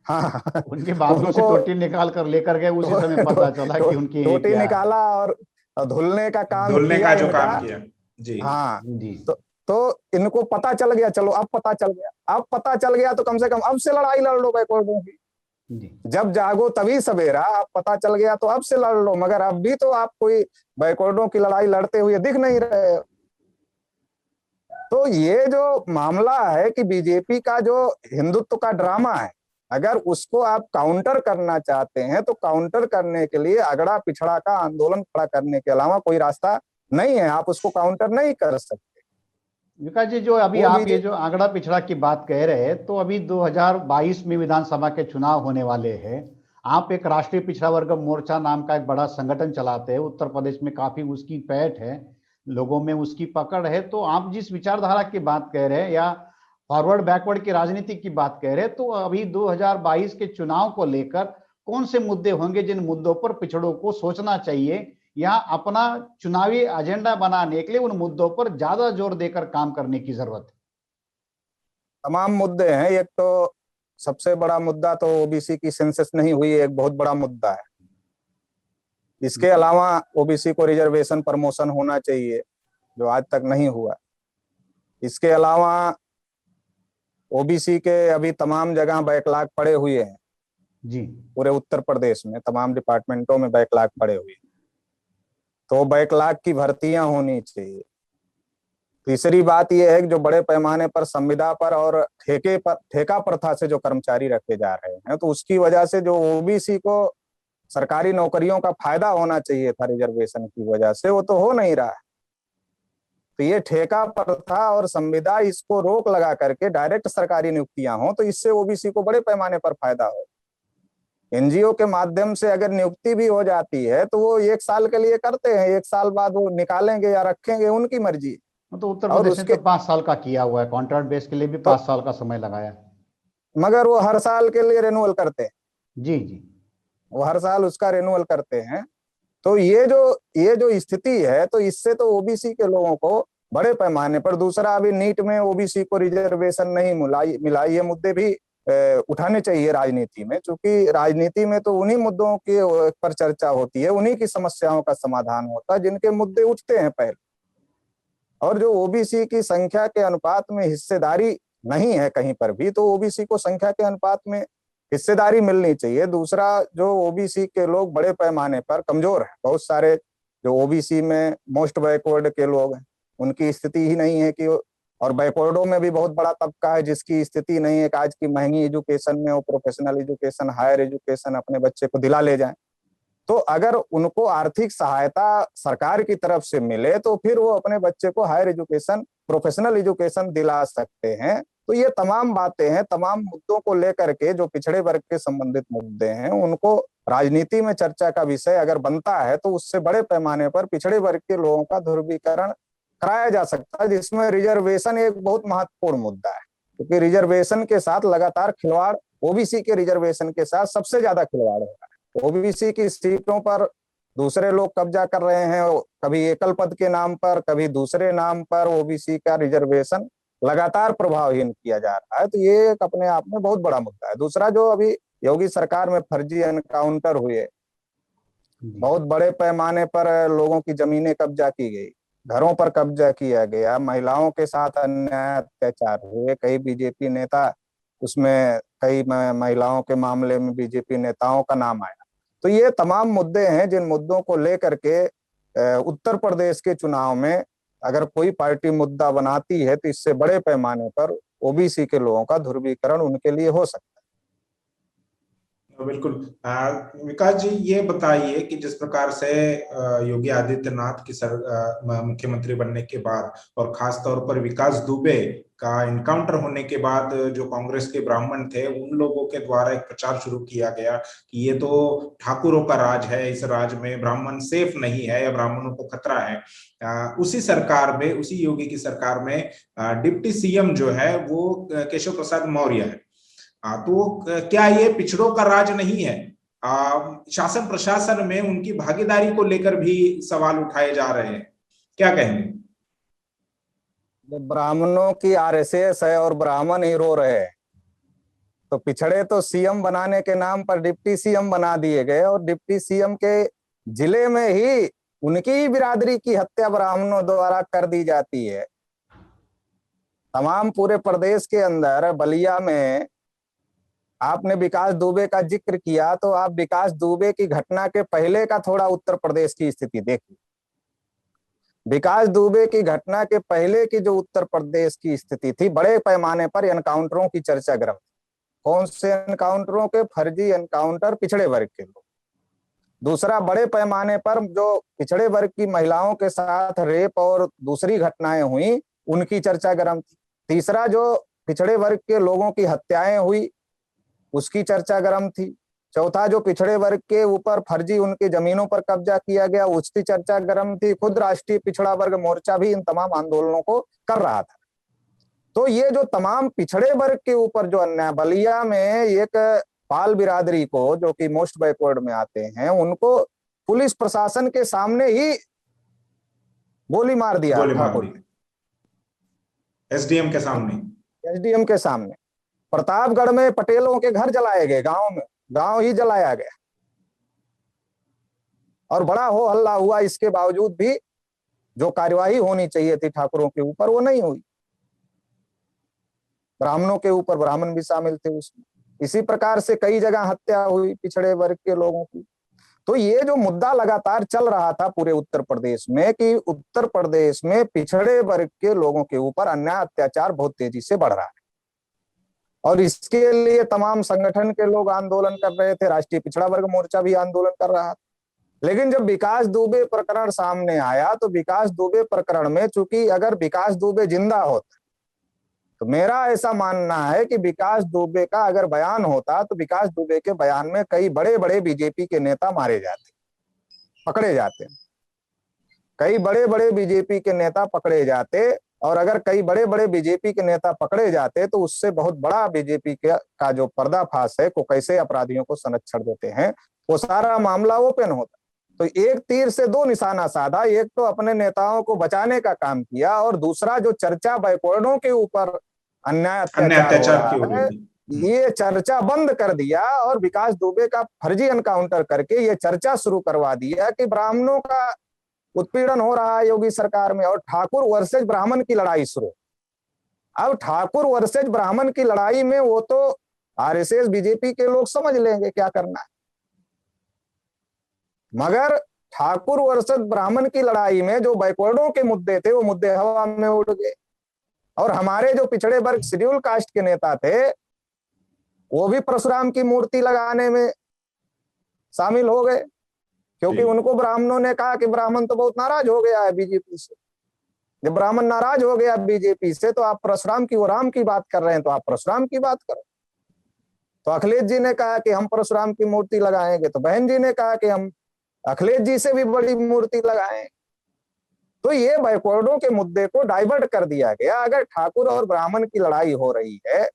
हाँ, उनके बाथरूम से टोटी निकाल कर लेकर गए, उसी समय पता चला कि उनकी टोटी निकाला और धुलने का काम, धुलने का जो काम किया। जी हाँ जी। तो इनको पता चल गया, चलो अब पता चल गया, अब पता चल गया तो कम से कम अब से लड़ाई लड़ लो बैकवर्डों की। जब जागो तभी सवेरा, अब पता चल गया तो अब से लड़ लो। मगर अब भी तो आप कोई बैकवर्डों की लड़ाई लड़ते हुए दिख नहीं रहे। तो ये जो मामला है कि बीजेपी का जो हिंदुत्व का ड्रामा है, अगर उसको आप काउंटर करना चाहते हैं, तो काउंटर करने के लिए अगड़ा पिछड़ा का आंदोलन खड़ा करने के अलावा कोई रास्ता नहीं है। आप उसको काउंटर नहीं कर सकते। विकास जी, जो अभी आप ये जो आगड़ा पिछड़ा की बात कह रहे हैं, तो अभी 2022 में विधानसभा के चुनाव होने वाले हैं। आप एक राष्ट्रीय पिछड़ा वर्ग मोर्चा नाम का एक बड़ा संगठन चलाते हैं, उत्तर प्रदेश में काफी उसकी पैठ है, लोगों में उसकी पकड़ है। तो आप जिस विचारधारा की बात कह रहे हैं या फॉरवर्ड बैकवर्ड की राजनीति की बात कह रहे हैं, तो अभी 2022 के चुनाव को लेकर कौन से मुद्दे होंगे जिन मुद्दों पर पिछड़ों को सोचना चाहिए या अपना चुनावी एजेंडा बनाने के लिए उन मुद्दों पर ज्यादा जोर देकर काम करने की जरूरत है? तमाम मुद्दे हैं। एक तो सबसे बड़ा मुद्दा तो ओबीसी की सेंसस नहीं हुई, एक बहुत बड़ा मुद्दा है। इसके अलावा ओबीसी को रिजर्वेशन प्रमोशन होना चाहिए, जो आज तक नहीं हुआ। इसके अलावा ओबीसी के अभी तमाम जगह बैकलॉग पड़े हुए हैं जी, पूरे उत्तर प्रदेश में तमाम डिपार्टमेंटों में बैकलॉग पड़े हुए हैं। तो बैकलॉग की भर्तियां होनी चाहिए। तीसरी बात यह है कि जो बड़े पैमाने पर संविदा पर और ठेका प्रथा से जो कर्मचारी रखे जा रहे हैं, तो उसकी वजह से जो ओबीसी को सरकारी नौकरियों का फायदा होना चाहिए था रिजर्वेशन की वजह से, वो तो हो नहीं रहा है। तो ये ठेका प्रथा और संविदा, इसको रोक लगा करके डायरेक्ट सरकारी नियुक्तियां हो, तो इससे ओबीसी को बड़े पैमाने पर फायदा हो। एनजीओ के माध्यम से अगर नियुक्ति भी हो जाती है तो वो 1 साल के लिए करते हैं, 1 साल बाद वो निकालेंगे या रखेंगे, उनकी मर्जी। तो उत्तर और प्रदेश ने उसके तो 5 साल का किया हुआ है, कॉन्ट्रैक्ट बेस के लिए भी 5 साल का समय लगाया। मगर वो हर साल के लिए रिन्यूअल करते हैं। जी जी, वो हर साल उसका रिन्यूअल करते हैं। तो ये जो स्थिति है, तो इससे तो ओबीसी के लोगों को बड़े पैमाने पर, दूसरा अभी नीट में ओबीसी को रिजर्वेशन नहीं मिला, ये मुद्दे भी उठाने चाहिए राजनीति में, क्योंकि राजनीति में तो उन्हीं मुद्दों के पर चर्चा होती है, उन्हीं की समस्याओं का समाधान होता है जिनके मुद्दे उठते हैं पहले। और जो ओबीसी की संख्या के अनुपात में हिस्सेदारी नहीं है कहीं पर भी, तो ओबीसी को संख्या के अनुपात में हिस्सेदारी मिलनी चाहिए। दूसरा, जो ओबीसी के लोग बड़े पैमाने पर कमजोर हैं, बहुत सारे जो ओबीसी में मोस्ट बैकवर्ड के लोग हैं, उनकी स्थिति ही नहीं है कि, और बैकवर्डों में भी बहुत बड़ा तबका है जिसकी स्थिति नहीं है कि आज की महंगी एजुकेशन में वो प्रोफेशनल एजुकेशन, हायर एजुकेशन अपने बच्चे को दिला ले जाए। तो अगर उनको आर्थिक सहायता सरकार की तरफ से मिले तो फिर वो अपने बच्चे को हायर एजुकेशन, प्रोफेशनल एजुकेशन दिला सकते हैं। तो ये तमाम बातें हैं, तमाम मुद्दों को लेकर के जो पिछड़े वर्ग के संबंधित मुद्दे हैं, उनको राजनीति में चर्चा का विषय अगर बनता है तो उससे बड़े पैमाने पर पिछड़े वर्ग के लोगों का ध्रुवीकरण कराया जा सकता है, जिसमें रिजर्वेशन एक बहुत महत्वपूर्ण मुद्दा है। क्योंकि रिजर्वेशन के साथ लगातार खिलवाड़, ओबीसी के रिजर्वेशन के साथ सबसे ज्यादा खिलवाड़ हो रहा है। ओबीसी की सीटों पर दूसरे लोग कब्जा कर रहे हैं, कभी एकल पद के नाम पर, कभी दूसरे नाम पर ओबीसी का रिजर्वेशन लगातार प्रभावहीन किया जा रहा है। तो ये एक अपने आप में बहुत बड़ा मुद्दा है। दूसरा, जो अभी योगी सरकार में फर्जी एनकाउंटर हुए, बहुत बड़े पैमाने पर लोगों की जमीनें कब्जा की गई, घरों पर कब्जा किया गया, महिलाओं के साथ अन्याय अत्याचार हुए, कई बीजेपी नेता उसमें, कई महिलाओं के मामले में बीजेपी नेताओं का नाम आया। तो ये तमाम मुद्दे हैं जिन मुद्दों को लेकर के उत्तर प्रदेश के चुनाव में अगर कोई पार्टी मुद्दा बनाती है तो इससे बड़े पैमाने पर ओबीसी के लोगों का ध्रुवीकरण उनके लिए हो सकता है। बिल्कुल। विकास जी, ये बताइए कि जिस प्रकार से योगी आदित्यनाथ की मुख्यमंत्री बनने के बाद और खास तौर पर विकास दुबे का इनकाउंटर होने के बाद जो कांग्रेस के ब्राह्मण थे, उन लोगों के द्वारा एक प्रचार शुरू किया गया कि ये तो ठाकुरों का राज है, इस राज में ब्राह्मण सेफ नहीं है या ब्राह्मणों को खतरा है। उसी सरकार में, उसी योगी की सरकार में डिप्टी सीएम जो है वो केशव प्रसाद मौर्य है। तो क्या ये पिछड़ों का राज नहीं है? शासन प्रशासन में उनकी भागीदारी को लेकर भी सवाल उठाए जा रहे हैं, क्या कहेंगे? ब्राह्मणों की आरएसएस है और ब्राह्मण ही रो रहे हैं, तो पिछड़े तो सीएम बनाने के नाम पर डिप्टी सीएम बना दिए गए, और डिप्टी सीएम के जिले में ही उनकी ही बिरादरी की हत्या ब्राह्मणों द्वारा कर दी जाती है। तमाम पूरे प्रदेश के अंदर बलिया में आपने विकास दुबे का जिक्र किया, तो आप विकास दुबे की घटना के पहले का थोड़ा उत्तर प्रदेश की स्थिति देखिए। विकास दुबे की घटना के पहले की जो उत्तर प्रदेश की स्थिति थी, बड़े पैमाने पर एनकाउंटरों की चर्चा गर्म। कौन से एनकाउंटरों के? फर्जी एनकाउंटर पिछड़े वर्ग के लोग। दूसरा, बड़े पैमाने पर जो पिछड़े वर्ग की महिलाओं के साथ रेप और दूसरी घटनाएं हुई, उनकी चर्चा गर्म थी। तीसरा, जो पिछड़े वर्ग के लोगों की हत्याएं हुई, उसकी चर्चा गर्म थी। चौथा, जो पिछड़े वर्ग के ऊपर फर्जी उनकी जमीनों पर कब्जा किया गया, उसकी चर्चा गर्म थी। खुद राष्ट्रीय पिछड़ा वर्ग मोर्चा भी इन तमाम आंदोलनों को कर रहा था। तो ये जो तमाम पिछड़े वर्ग के ऊपर जो अन्याय, बलिया में एक पाल बिरादरी को, जो कि मोस्ट बैकवर्ड में आते हैं, उनको पुलिस प्रशासन के सामने ही गोली मार दिया ठाकुर ने, एसडीएम के सामने। एसडीएम के सामने। प्रतापगढ़ में पटेलों के घर जलाए गए, गांव में, गांव ही जलाया गया, और बड़ा हो हल्ला हुआ। इसके बावजूद भी जो कार्यवाही होनी चाहिए थी ठाकुरों के ऊपर, वो नहीं हुई। ब्राह्मणों के ऊपर, ब्राह्मण भी शामिल थे उसमें। इसी प्रकार से कई जगह हत्या हुई पिछड़े वर्ग के लोगों की। तो ये जो मुद्दा लगातार चल रहा था पूरे उत्तर प्रदेश में कि उत्तर प्रदेश में पिछड़े वर्ग के लोगों के ऊपर अन्याय अत्याचार बहुत तेजी से बढ़ रहा है, और इसके लिए तमाम संगठन के लोग आंदोलन कर रहे थे, राष्ट्रीय पिछड़ा वर्ग मोर्चा भी आंदोलन कर रहा था। लेकिन जब विकास दुबे प्रकरण सामने आया तो विकास दुबे प्रकरण में, चूंकि अगर विकास दुबे जिंदा होता तो मेरा ऐसा मानना है कि विकास दुबे का अगर बयान होता तो विकास दुबे के बयान में कई बड़े बड़े बीजेपी के नेता मारे जाते, पकड़े जाते, कई बड़े बड़े बीजेपी के नेता पकड़े जाते। और अगर कई बड़े बड़े बीजेपी के नेता पकड़े जाते तो उससे बहुत बड़ा बीजेपी का जो पर्दाफाश है, को कैसे अपराधियों को संरक्षण देते हैं, वो सारा मामला ओपन होता। तो एक तीर से दो निशाना साधा, एक तो अपने नेताओं को बचाने का काम किया, और दूसरा जो चर्चा बैकवर्डों के ऊपर अन्याय अत्याचार हो रहा है, ये चर्चा बंद कर दिया और विकास दुबे का फर्जी एनकाउंटर करके ये चर्चा शुरू करवा दिया कि ब्राह्मणों का उत्पीड़न हो रहा है योगी सरकार में, और ठाकुर वर्सेज ब्राह्मण की लड़ाई शुरू। अब ठाकुर वर्सेज ब्राह्मण की लड़ाई में वो तो आरएसएस बीजेपी के लोग समझ लेंगे क्या करना है, मगर ठाकुर वर्सेज ब्राह्मण की लड़ाई में जो बैकवर्डों के मुद्दे थे वो मुद्दे हवा में उड़ गए। और हमारे जो पिछड़े वर्ग शेड्यूल कास्ट के नेता थे वो भी परशुराम की मूर्ति लगाने में शामिल हो गए, क्योंकि उनको ब्राह्मणों ने कहा कि ब्राह्मण तो बहुत नाराज हो गया है बीजेपी से। जब ब्राह्मण नाराज हो गया बीजेपी से तो आप परशुराम की, वो राम की बात कर रहे हैं तो आप परशुराम की बात करो। तो अखिलेश जी ने कहा कि हम परशुराम की मूर्ति लगाएंगे, तो बहन जी ने कहा कि हम अखिलेश जी से भी बड़ी मूर्ति लगाएं। तो ये बैकवर्डों के मुद्दे को डाइवर्ट कर दिया गया। अगर ठाकुर और ब्राह्मण की लड़ाई हो रही है,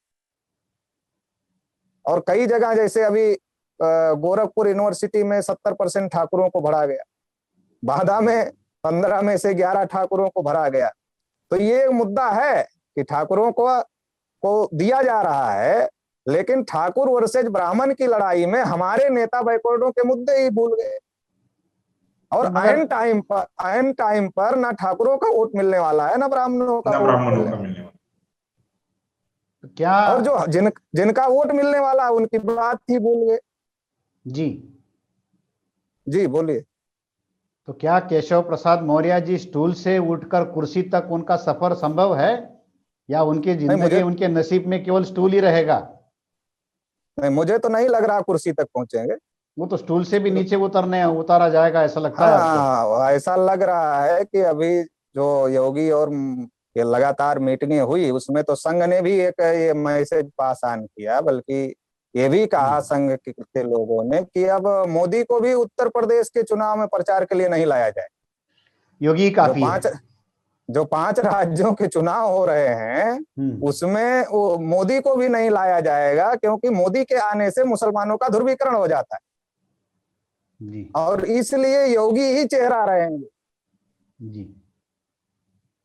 और कई जगह जैसे अभी गोरखपुर यूनिवर्सिटी में 70% ठाकुरों को भरा गया, बांदा में 15 में से 11 ठाकुरों को भरा गया, तो ये मुद्दा है कि ठाकुरों को दिया जा रहा है। लेकिन ठाकुर वर्सेज ब्राह्मण की लड़ाई में हमारे नेता बैकवर्डों के मुद्दे ही भूल गए, और आयन टाइम पर ना ठाकुरों का वोट मिलने वाला है ना ब्राह्मणों का वोट मिलने वाला। क्या और जो जिनका वोट मिलने वाला है उनकी बात ही भूल गए। जी बोलिए। तो क्या केशव प्रसाद मौर्य जी स्टूल से उठकर कुर्सी तक उनका सफर संभव है, या उनकी जिंदगी उनके नसीब में केवल स्टूल ही रहेगा? नहीं, मुझे तो नहीं लग रहा कुर्सी तक पहुंचेंगे। वो तो स्टूल से भी नीचे उतारा जाएगा, ऐसा लगता है आपको? ऐसा लग रहा है कि अभी जो योगी और ये लगातार मीटिंगें हुई उसमें तो संघ ने भी एक ये मैसेज पास ऑन किया, बल्कि ये भी कहा संघ के लोगों ने कि अब मोदी को भी उत्तर प्रदेश के चुनाव में प्रचार के लिए नहीं लाया जाए। योगी काफी है। जो 5 राज्यों के चुनाव हो रहे हैं उसमें वो मोदी को भी नहीं लाया जाएगा, क्योंकि मोदी के आने से मुसलमानों का ध्रुवीकरण हो जाता है जी। और इसलिए योगी ही चेहरा रहेंगे जी।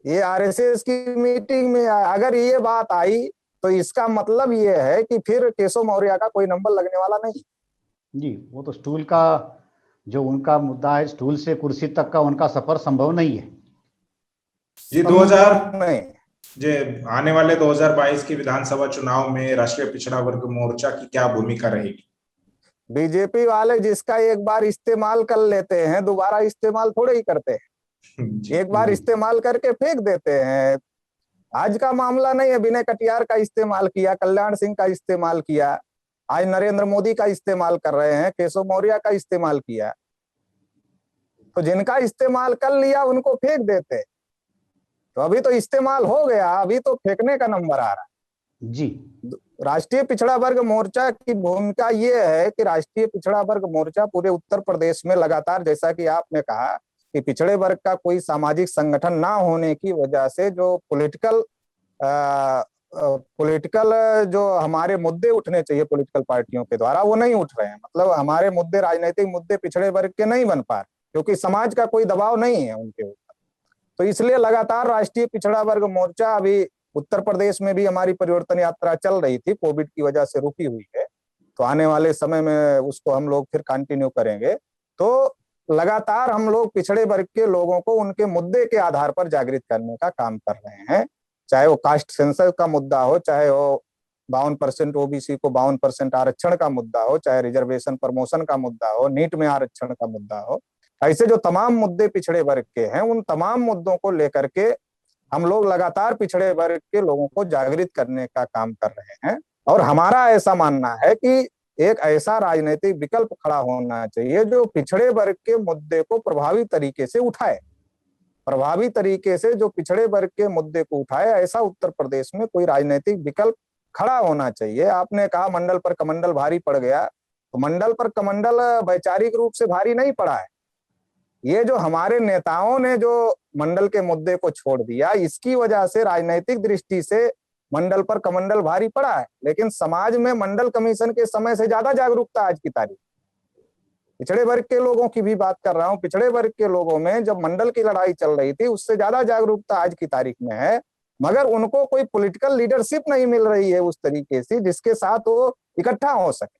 ये आरएसएस की मीटिंग में अगर ये बात आई तो इसका मतलब ये है कि फिर केशव मौर्य का कोई नंबर लगने वाला नहीं जी। वो तो स्टूल का जो उनका मुद्दा है, स्टूल से कुर्सी तक का उनका सफर संभव नहीं है जी। 2000 नहीं जे आने वाले 2022 के विधानसभा चुनाव में राष्ट्रीय पिछड़ा वर्ग मोर्चा की क्या भूमिका रहेगी? बीजेपी वाले जिसका एक बार इस्तेमाल कर लेते हैं दोबारा इस्तेमाल थोड़े ही करते हैं। एक बार इस्तेमाल करके फेंक देते हैं। आज का मामला नहीं है, विनय कटियार का इस्तेमाल किया, कल्याण सिंह का इस्तेमाल किया, आज नरेंद्र मोदी का इस्तेमाल कर रहे हैं, केशव मौर्य का इस्तेमाल किया। तो जिनका इस्तेमाल कर लिया उनको फेंक देते। तो अभी तो इस्तेमाल हो गया, अभी तो फेंकने का नंबर आ रहा है जी। राष्ट्रीय पिछड़ा वर्ग मोर्चा की भूमिका ये है कि राष्ट्रीय पिछड़ा वर्ग मोर्चा पूरे उत्तर प्रदेश में लगातार, जैसा कि आपने कहा कि पिछड़े वर्ग का कोई सामाजिक संगठन ना होने की वजह से जो पॉलिटिकल जो हमारे मुद्दे उठने चाहिए पॉलिटिकल पार्टियों के द्वारा वो नहीं उठ रहे हैं। मतलब हमारे मुद्दे, राजनीतिक मुद्दे पिछड़े वर्ग के नहीं बन पा रहे, क्योंकि समाज का कोई दबाव नहीं है उनके ऊपर। तो इसलिए लगातार राष्ट्रीय पिछड़ा वर्ग मोर्चा, अभी उत्तर प्रदेश में भी हमारी परिवर्तन यात्रा चल रही थी, कोविड की वजह से रुकी हुई है, तो आने वाले समय में उसको हम लोग फिर कंटिन्यू करेंगे। तो लगातार हम लोग पिछड़े वर्ग के लोगों को उनके मुद्दे के आधार पर जागृत करने का काम कर रहे हैं, चाहे वो कास्ट सेंसस का मुद्दा हो, चाहे वो 52% ओबीसी को 52% आरक्षण का मुद्दा हो, चाहे रिजर्वेशन प्रमोशन का मुद्दा हो, नीट में आरक्षण का मुद्दा हो, ऐसे जो तमाम मुद्दे पिछड़े वर्ग के हैं, उन तमाम मुद्दों को लेकर के हम लोग लगातार पिछड़े वर्ग के लोगों को जागृत करने का काम कर रहे हैं। और हमारा ऐसा मानना है कि एक ऐसा राजनीतिक विकल्प खड़ा होना चाहिए जो पिछड़े वर्ग के मुद्दे को प्रभावी तरीके से उठाए, प्रभावी तरीके से जो पिछड़े वर्ग के मुद्दे को उठाए, ऐसा उत्तर प्रदेश में कोई राजनीतिक विकल्प खड़ा होना चाहिए। आपने कहा मंडल पर कमंडल भारी पड़ गया, तो मंडल पर कमंडल वैचारिक रूप से भारी नहीं पड़ा है। ये जो हमारे नेताओं ने जो मंडल के मुद्दे को छोड़ दिया, इसकी वजह से राजनीतिक दृष्टि से मंडल पर कमंडल भारी पड़ा है। लेकिन समाज में मंडल कमीशन के समय से ज्यादा जागरूकता आज की तारीख। पिछड़े वर्ग के लोगों की भी बात कर रहा हूं, पिछड़े वर्ग के लोगों में जब मंडल की लड़ाई चल रही थी, उससे ज्यादा जागरूकता आज की तारीख में है, मगर उनको कोई पॉलिटिकल लीडरशिप नहीं मिल रही है उस तरीके से जिसके साथ वो इकट्ठा हो सके।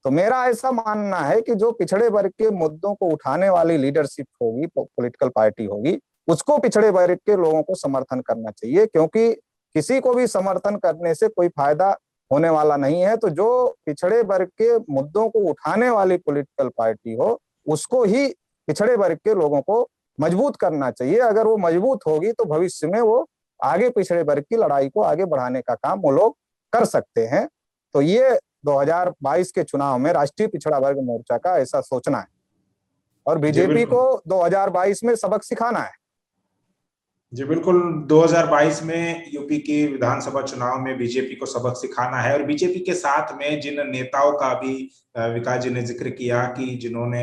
तो मेरा ऐसा मानना है कि जो पिछड़े वर्ग के मुद्दों को उठाने वाली लीडरशिप होगी, पॉलिटिकल पार्टी होगी, उसको पिछड़े वर्ग के लोगों को समर्थन करना चाहिए, क्योंकि किसी को भी समर्थन करने से कोई फायदा होने वाला नहीं है। तो जो पिछड़े वर्ग के मुद्दों को उठाने वाली पॉलिटिकल पार्टी हो, उसको ही पिछड़े वर्ग के लोगों को मजबूत करना चाहिए। अगर वो मजबूत होगी तो भविष्य में वो आगे पिछड़े वर्ग की लड़ाई को आगे बढ़ाने का काम वो लोग कर सकते हैं। तो ये 2022 के चुनाव में राष्ट्रीय पिछड़ा वर्ग मोर्चा का ऐसा सोचना है, और बीजेपी को 2022 में सबक सिखाना है। जी बिल्कुल, 2022 में यूपी के विधानसभा चुनाव में बीजेपी को सबक सिखाना है। और बीजेपी के साथ में जिन नेताओं का भी विकास जी ने जिक्र किया कि जिन्होंने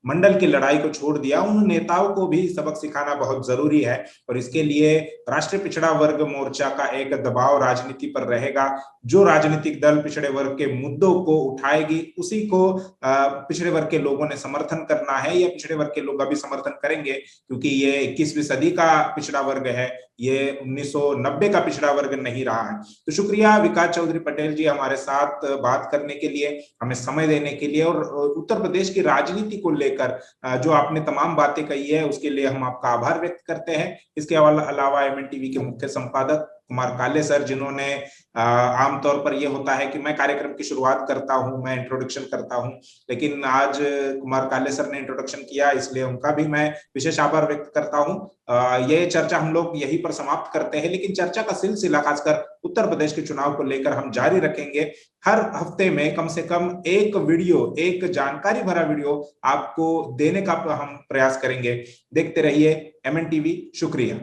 मंडल की लड़ाई को छोड़ दिया, उन नेताओं को भी सबक सिखाना बहुत जरूरी है। और इसके लिए राष्ट्रीय पिछड़ा वर्ग मोर्चा का एक दबाव राजनीति पर रहेगा। जो राजनीतिक दल पिछड़े वर्ग के मुद्दों को उठाएगी, उसी को पिछड़े वर्ग के लोगों ने समर्थन करना है, या पिछड़े वर्ग के लोग अभी समर्थन करेंगे, क्योंकि ये 21वीं सदी का पिछड़ा वर्ग है, ये 1990 का पिछड़ा वर्ग नहीं रहा है। तो शुक्रिया विकास चौधरी पटेल जी हमारे साथ बात करने के लिए, हमें समय देने के लिए, और उत्तर प्रदेश की राजनीति को लेकर जो आपने तमाम बातें कही है उसके लिए हम आपका आभार व्यक्त करते हैं। इसके अलावा MNTV के मुख्य संपादक कुमार काले सर, जिन्होंने आमतौर पर यह होता है कि मैं कार्यक्रम की शुरुआत करता हूं, मैं इंट्रोडक्शन करता हूं, लेकिन आज कुमार काले सर ने इंट्रोडक्शन किया, इसलिए उनका भी मैं विशेष आभार व्यक्त करता हूं। ये चर्चा हम लोग यहीं पर समाप्त करते हैं, लेकिन चर्चा का सिलसिला खासकर उत्तर प्रदेश के चुनाव को लेकर हम जारी रखेंगे। हर हफ्ते में कम से कम एक वीडियो, एक जानकारी भरा वीडियो आपको देने का हम प्रयास करेंगे। देखते रहिए MNTV। शुक्रिया।